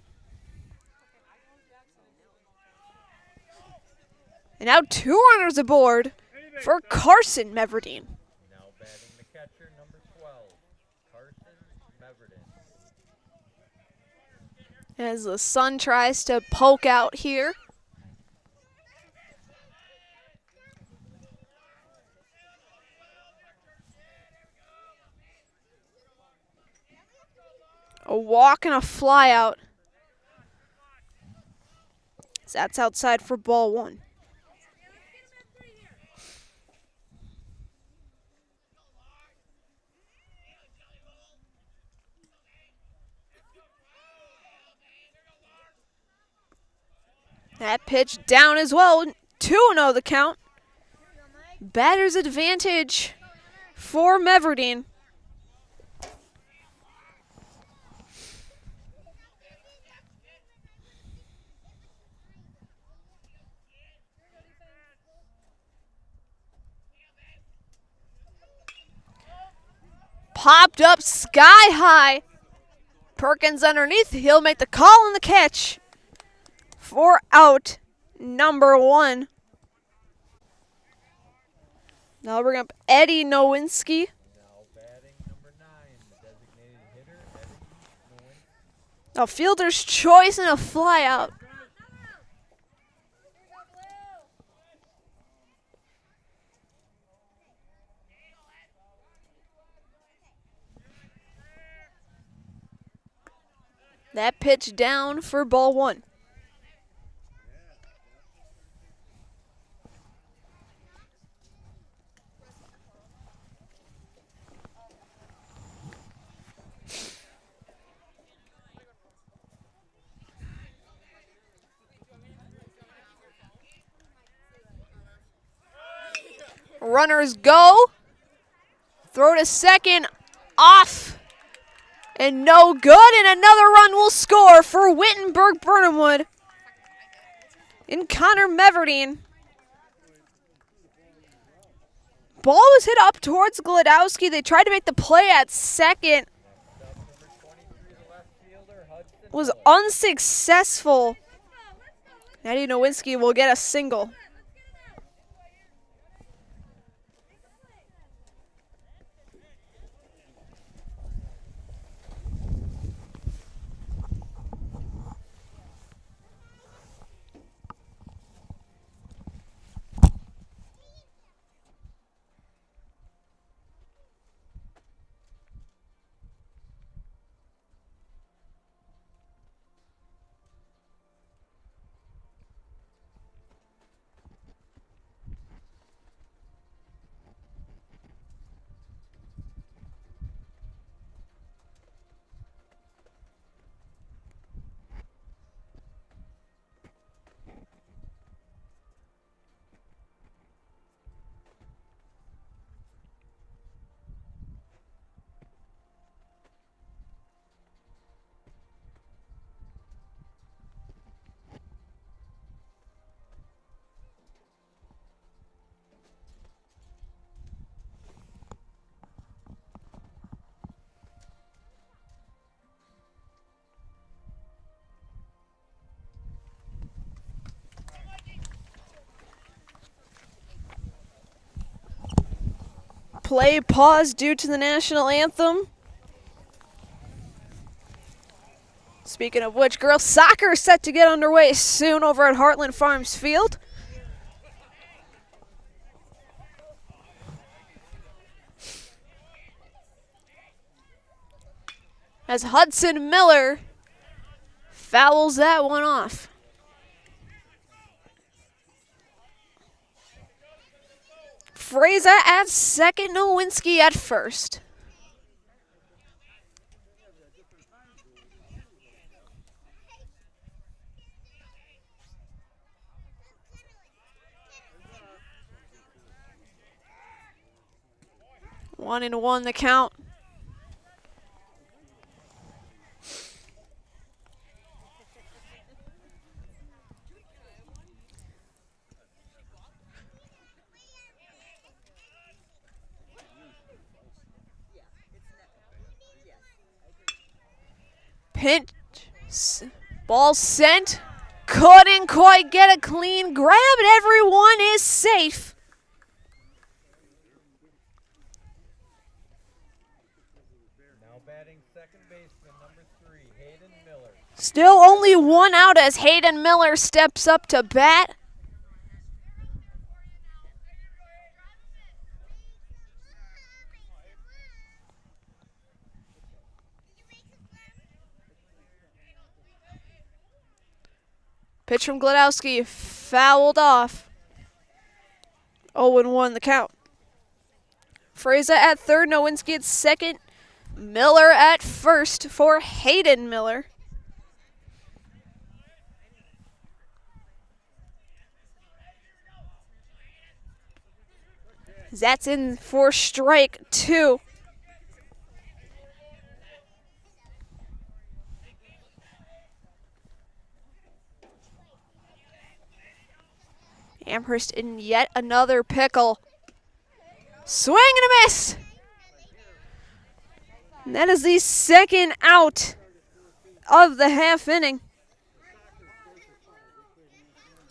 And now 2 runners aboard for Carson Meverdeen. Now batting the catcher, number 12, Carson Meverdeen. As the sun tries to poke out here. A walk and a fly out. That's outside for ball 1. That pitch down as well. 2-0 the count. Batter's advantage for Meverdeen. Popped up sky high. Perkins underneath. He'll make the call and the catch for out number 1. Now bring up Eddie Nowinski. Now batting number 9, the designated hitter, Eddie Nowinski. A fielder's choice and a fly out. That pitch down for ball 1. Runners go. Throw to second. Off. And no good. And another run will score for Wittenberg-Birnamwood. And Connor Meverdeen. Ball was hit up towards Gladowski. They tried to make the play at second. Was unsuccessful. Eddie Nowinski will get a single. Play paused due to the national anthem. Speaking of which, girls soccer is set to get underway soon over at Heartland Farms Field. As Hudson Miller fouls that one off. Fraser at second, Nowinski at first. One and one the count. Pinch. Ball sent. Couldn't quite get a clean grab, and everyone is safe. Now batting second baseman, number 3, Hayden Miller. Still only one out as Hayden Miller steps up to bat. Pitch from Gladowski, fouled off. 0-1 the count. Freza at third, Nowinski at second, Miller at first for Hayden Miller. That's in for strike 2. Amherst in yet another pickle. Swing and a miss. And that is the second out of the half inning.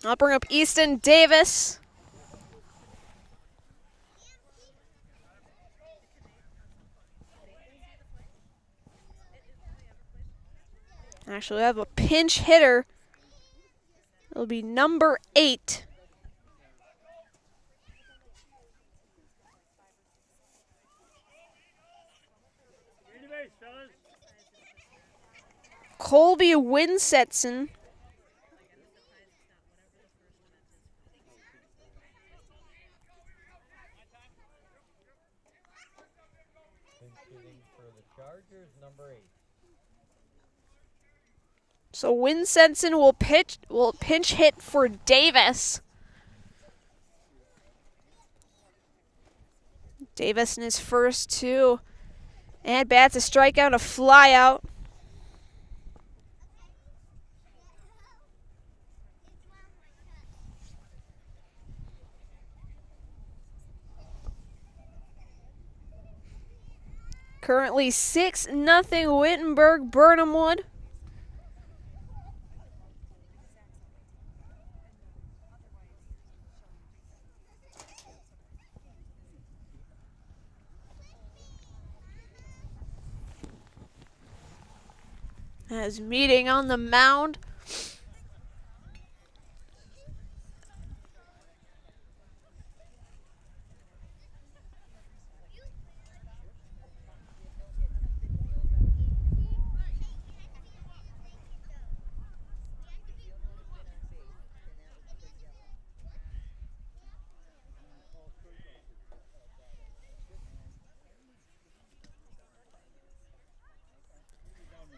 I'll bring up Easton Davis. Actually, I have a pinch hitter. It'll be number 8. Colby Winsetson. Hitting for the Chargers, number 8. So Winsetson will pinch hit for Davis. Davis in his first 2 at bats, a strikeout, a flyout. Currently 6-0 Wittenberg-Birnamwood. As meeting on the mound.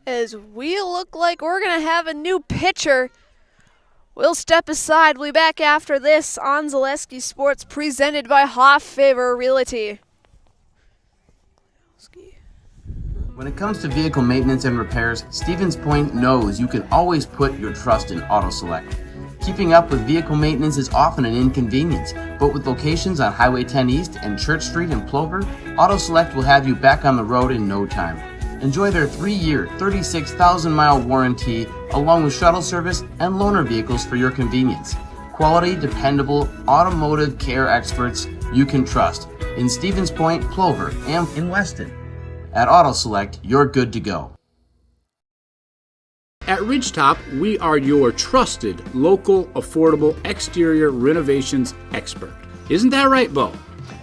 As we look like we're going to have a new pitcher. We'll step aside. We'll be back after this on Zaleski Sports, presented by Hoff Favor Realty. When it comes to vehicle maintenance and repairs, Stevens Point knows you can always put your trust in Auto Select. Keeping up with vehicle maintenance is often an inconvenience, but with locations on Highway 10 East and Church Street in Plover, Auto Select will have you back on the road in no time. Enjoy their 3-year, 36,000-mile warranty, along with shuttle service and loaner vehicles for your convenience. Quality, dependable, automotive care experts you can trust in Stevens Point, Plover, and in Weston. At Auto Select, you're good to go. At Ridgetop, we are your trusted, local, affordable exterior renovations expert. Isn't that right, Bo?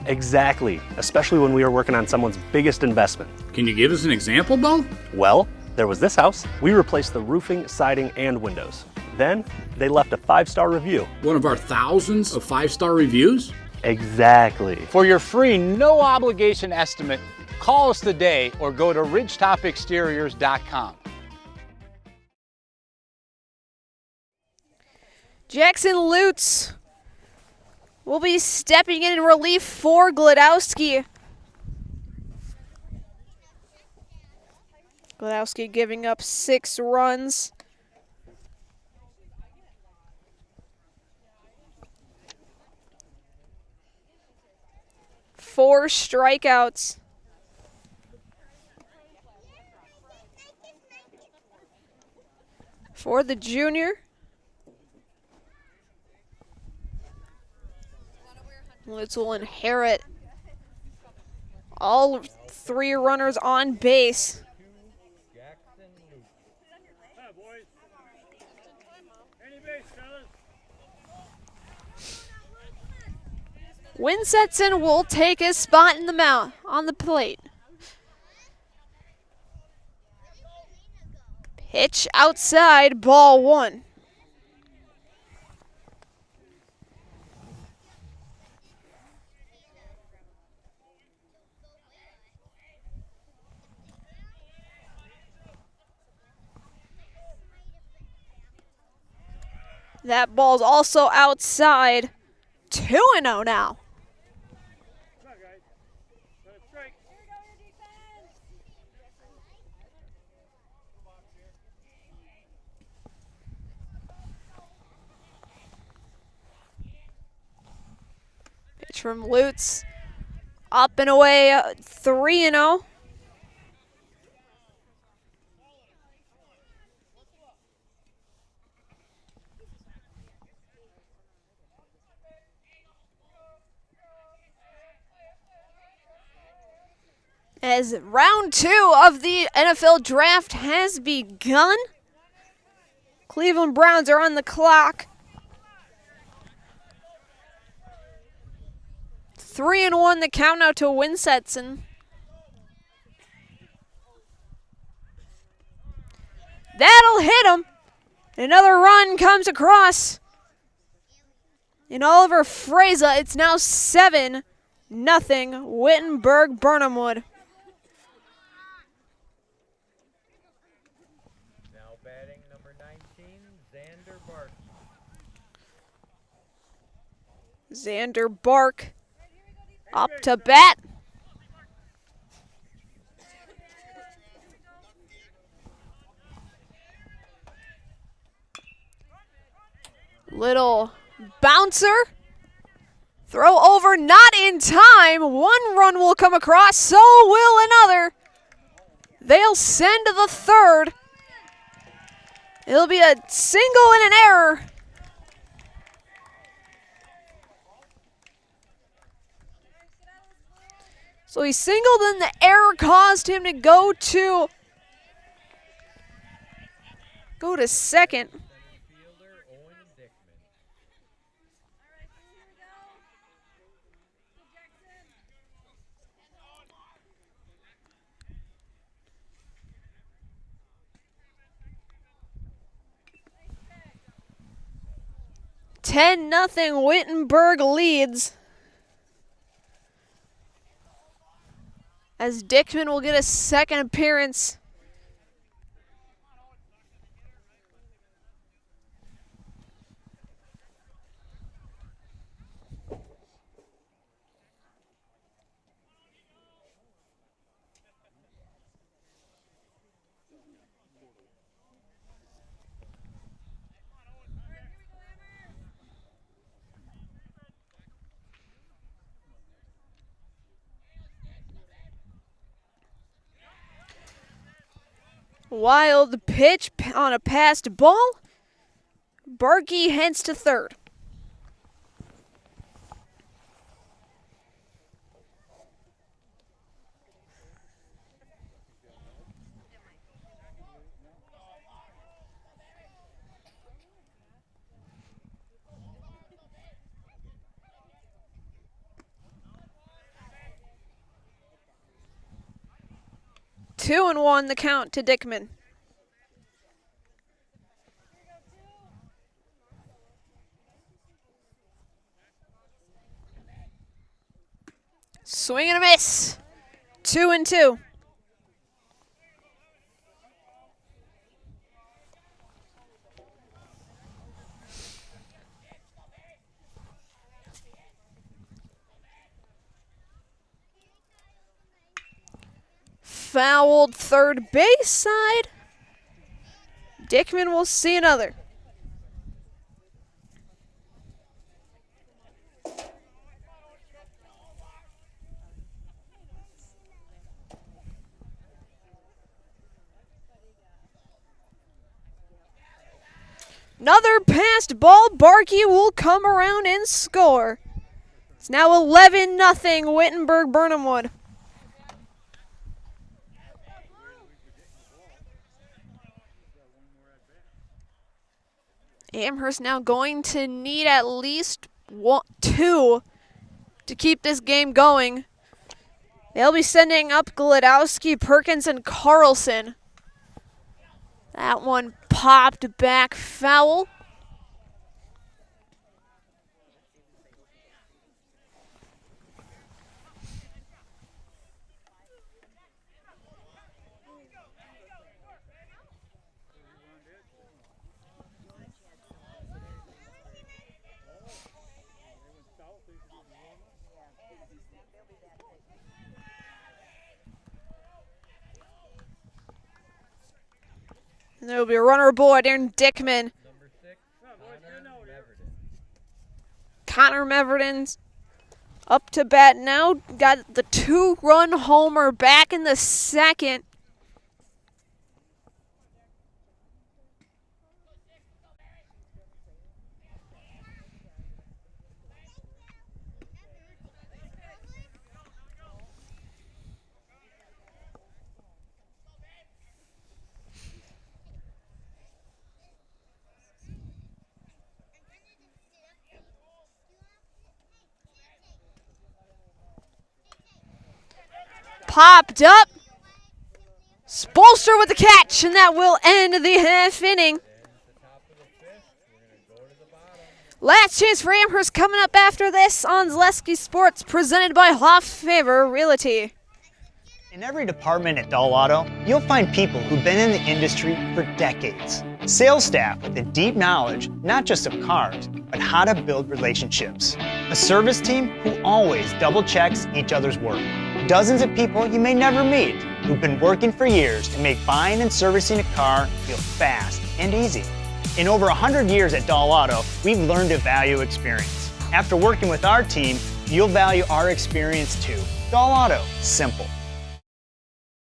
Exactly, especially when we are working on someone's biggest investment. Can you give us an example, Bo? Well, there was this house. We replaced the roofing, siding, and windows. Then, they left a 5-star review. One of our thousands of 5-star reviews? Exactly. For your free, no-obligation estimate, call us today or go to ridgetopexteriors.com. Jackson Lutz will be stepping in relief for Gladowski. Gladowski giving up 6 runs. Four strikeouts. for the junior. Lutz will inherit all 3 runners on base. Winsetson will take his spot in the mound on the plate. Pitch outside, ball 1. That ball's also outside. 2-0 now. Pitch from Lutz. Up and away, 3-0. As round 2 of the NFL draft has begun. Cleveland Browns are on the clock. 3-1 the count now to Winsetson. That'll hit him. Another run comes across. In Oliver Fraza, it's now 7-0 Wittenberg-Birnamwood. Now batting number 19, Xander Bark. Xander Bark up to bat. Little bouncer. Throw over, not in time. 1 run will come across, so will another. They'll send to the 3rd. It'll be a single and an error. So he singled and the error caused him to go to second. Nothing Wittenberg leads. As Dickman will get a second appearance. Wild pitch on a passed ball. Barkey heads to 3rd. Two and one the count to Dickman. Swing and a miss. 2-2. Fouled third base side. Dickman will see another. Another passed ball. Barkey will come around and score. It's now 11-0 Wittenberg-Birnamwood. Amherst now going to need at least 2 to keep this game going. They'll be sending up Gladowski, Perkins, and Carlson. That one popped back foul. And there will be a runner aboard, Aaron Dickman. Connor Meverden's up to bat now. Got the 2-run homer back in the second. Popped up. Spolster with the catch, and that will end the half inning. Last chance for Amherst coming up after this on Zaleski Sports, presented by Hoff-Favor Realty. In every department at Dahl Auto, you'll find people who've been in the industry for decades. Sales staff with a deep knowledge, not just of cars, but how to build relationships. A service team who always double checks each other's work. Dozens of people you may never meet who've been working for years to make buying and servicing a car feel fast and easy. In over 100 years at Dahl Auto, we've learned to value experience. After working with our team, you'll value our experience too. Dahl Auto, simple.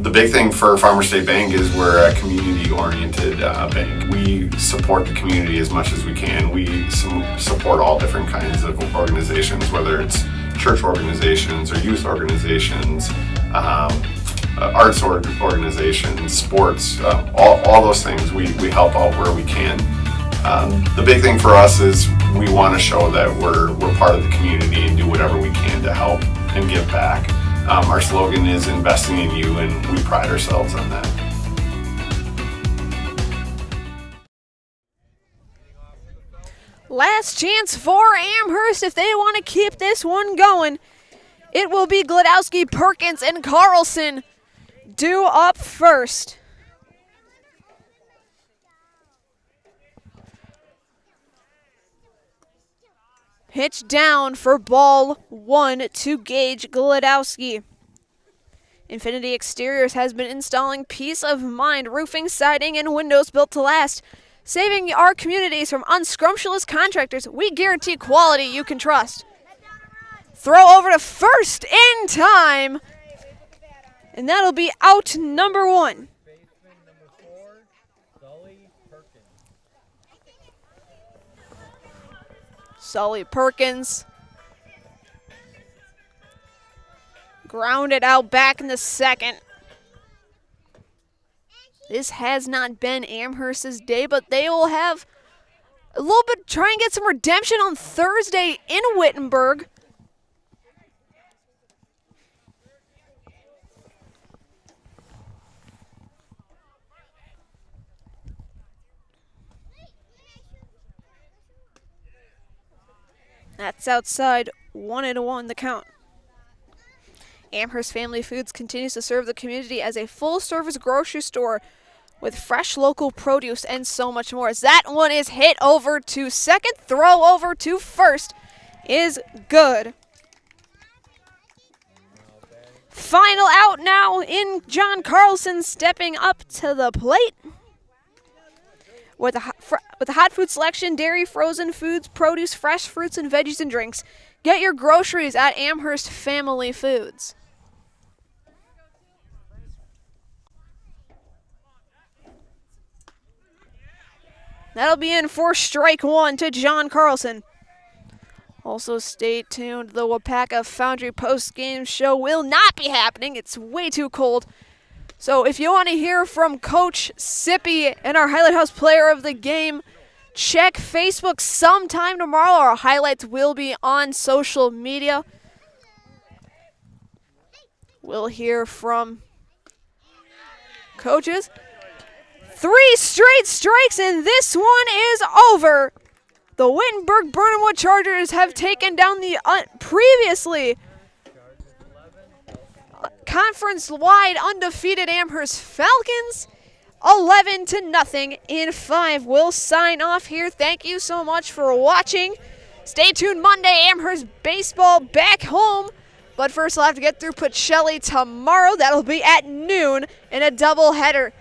The big thing for Farmers State Bank is we're a community-oriented bank. We support the community as much as we can. We support all different kinds of organizations, whether it's church organizations or youth organizations, arts organizations, sports, all those things. We help out where we can. The big thing for us is we want to show that we're part of the community and do whatever we can to help and give back. Our slogan is investing in you, and we pride ourselves on that. Last chance for Amherst if they want to keep this one going. It will be Gladowski, Perkins, and Carlson due up first. Pitch down for ball 1 to Gage Gladowski. Infinity Exteriors has been installing peace of mind roofing, siding, and windows built to last. Saving our communities from unscrumptious contractors, we guarantee quality you can trust. Throw over to first in time. And that'll be out number 1. Sully Perkins. Grounded out back in the second. This has not been Amherst's day, but they will have a little bit, try and get some redemption on Thursday in Wittenberg. That's outside, 1-1 the count. Amherst Family Foods continues to serve the community as a full-service grocery store with fresh local produce and so much more. As that one is hit over to second, throw over to first is good. Final out now in John Carlson stepping up to the plate. With a hot food selection, dairy, frozen foods, produce, fresh fruits, and veggies and drinks. Get your groceries at Amherst Family Foods. That'll be in for strike one to John Carlson. Also stay tuned. The WIAA Foundry post-game show will not be happening. It's way too cold. So if you want to hear from Coach Sippy and our Highlight House player of the game, check Facebook sometime tomorrow. Our highlights will be on social media. We'll hear from coaches. 3 straight strikes, and this one is over. The Wittenberg-Birnamwood Chargers have taken down the previously conference-wide undefeated Amherst Falcons 11-0 in 5. We'll sign off here. Thank you so much for watching. Stay tuned Monday, Amherst baseball back home. But first I'll have to get through Pacelli tomorrow. That'll be at noon in a doubleheader.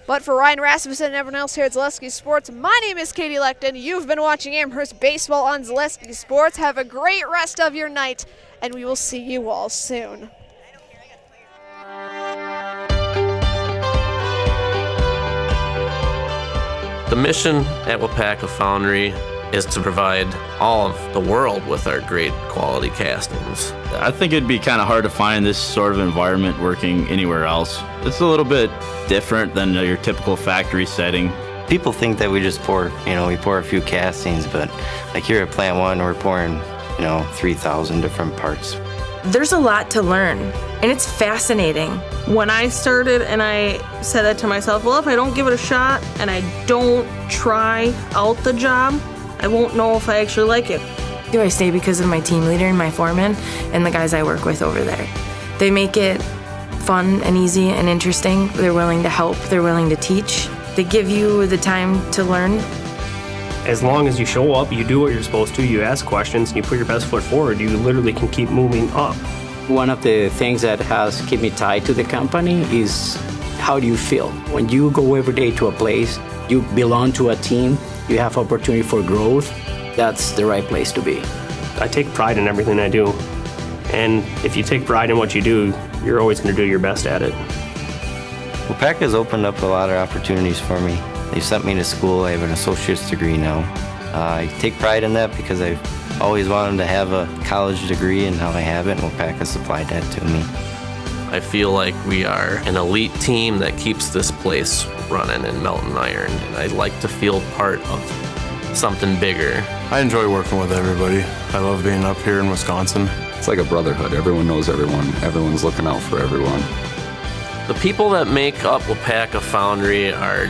But for Ryan Rasmussen and everyone else here at Zaleski Sports, my name is Katie Lecton. You've been watching Amherst Baseball on Zaleski Sports. Have a great rest of your night, and we will see you all soon. The mission at WIAA Foundry is to provide all of the world with our great quality castings. I think it'd be kind of hard to find this sort of environment working anywhere else. It's a little bit different than your typical factory setting. People think that we just pour, we pour a few castings, but like here at Plant 1, we're pouring, 3,000 different parts. There's a lot to learn, and it's fascinating. When I started and I said that to myself, well, if I don't give it a shot and I don't try out the job, I won't know if I actually like it. I stay because of my team leader and my foreman and the guys I work with over there. They make it fun and easy and interesting. They're willing to help. They're willing to teach. They give you the time to learn. As long as you show up, you do what you're supposed to, you ask questions, and you put your best foot forward, you literally can keep moving up. One of the things that has kept me tied to the company is how do you feel? When you go every day to a place, you belong to a team, you have opportunity for growth, that's the right place to be. I take pride in everything I do. And if you take pride in what you do, you're always going to do your best at it. WIAA has opened up a lot of opportunities for me. They've sent me to school. I have an associate's degree now. I take pride in that because I've always wanted to have a college degree, and now I have it, and WIAA has supplied that to me. I feel like we are an elite team that keeps this place running in Melton Iron, and I like to feel part of something bigger. I enjoy working with everybody. I love being up here in Wisconsin. It's like a brotherhood. Everyone knows everyone. Everyone's looking out for everyone. The people that make up WIAA Foundry are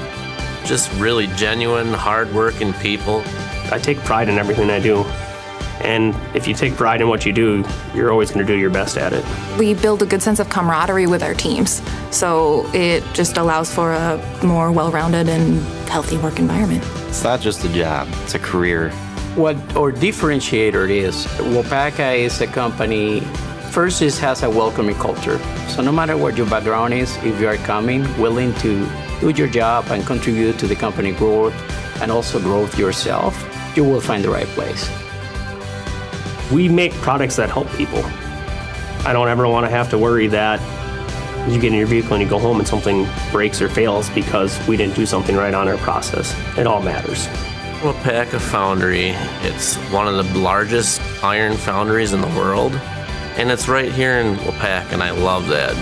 just really genuine, hard-working people. I take pride in everything I do. And if you take pride in what you do, you're always going to do your best at it. We build a good sense of camaraderie with our teams, so it just allows for a more well-rounded and healthy work environment. It's not just a job, it's a career. What our differentiator is, WIAA is a company, first it has a welcoming culture. So no matter what your background is, if you are coming, willing to do your job and contribute to the company growth and also growth yourself, you will find the right place. We make products that help people. I don't ever want to have to worry that you get in your vehicle and you go home and something breaks or fails because we didn't do something right on our process. It all matters. WIAA Foundry, it's one of the largest iron foundries in the world, and it's right here in WIAA, and I love that.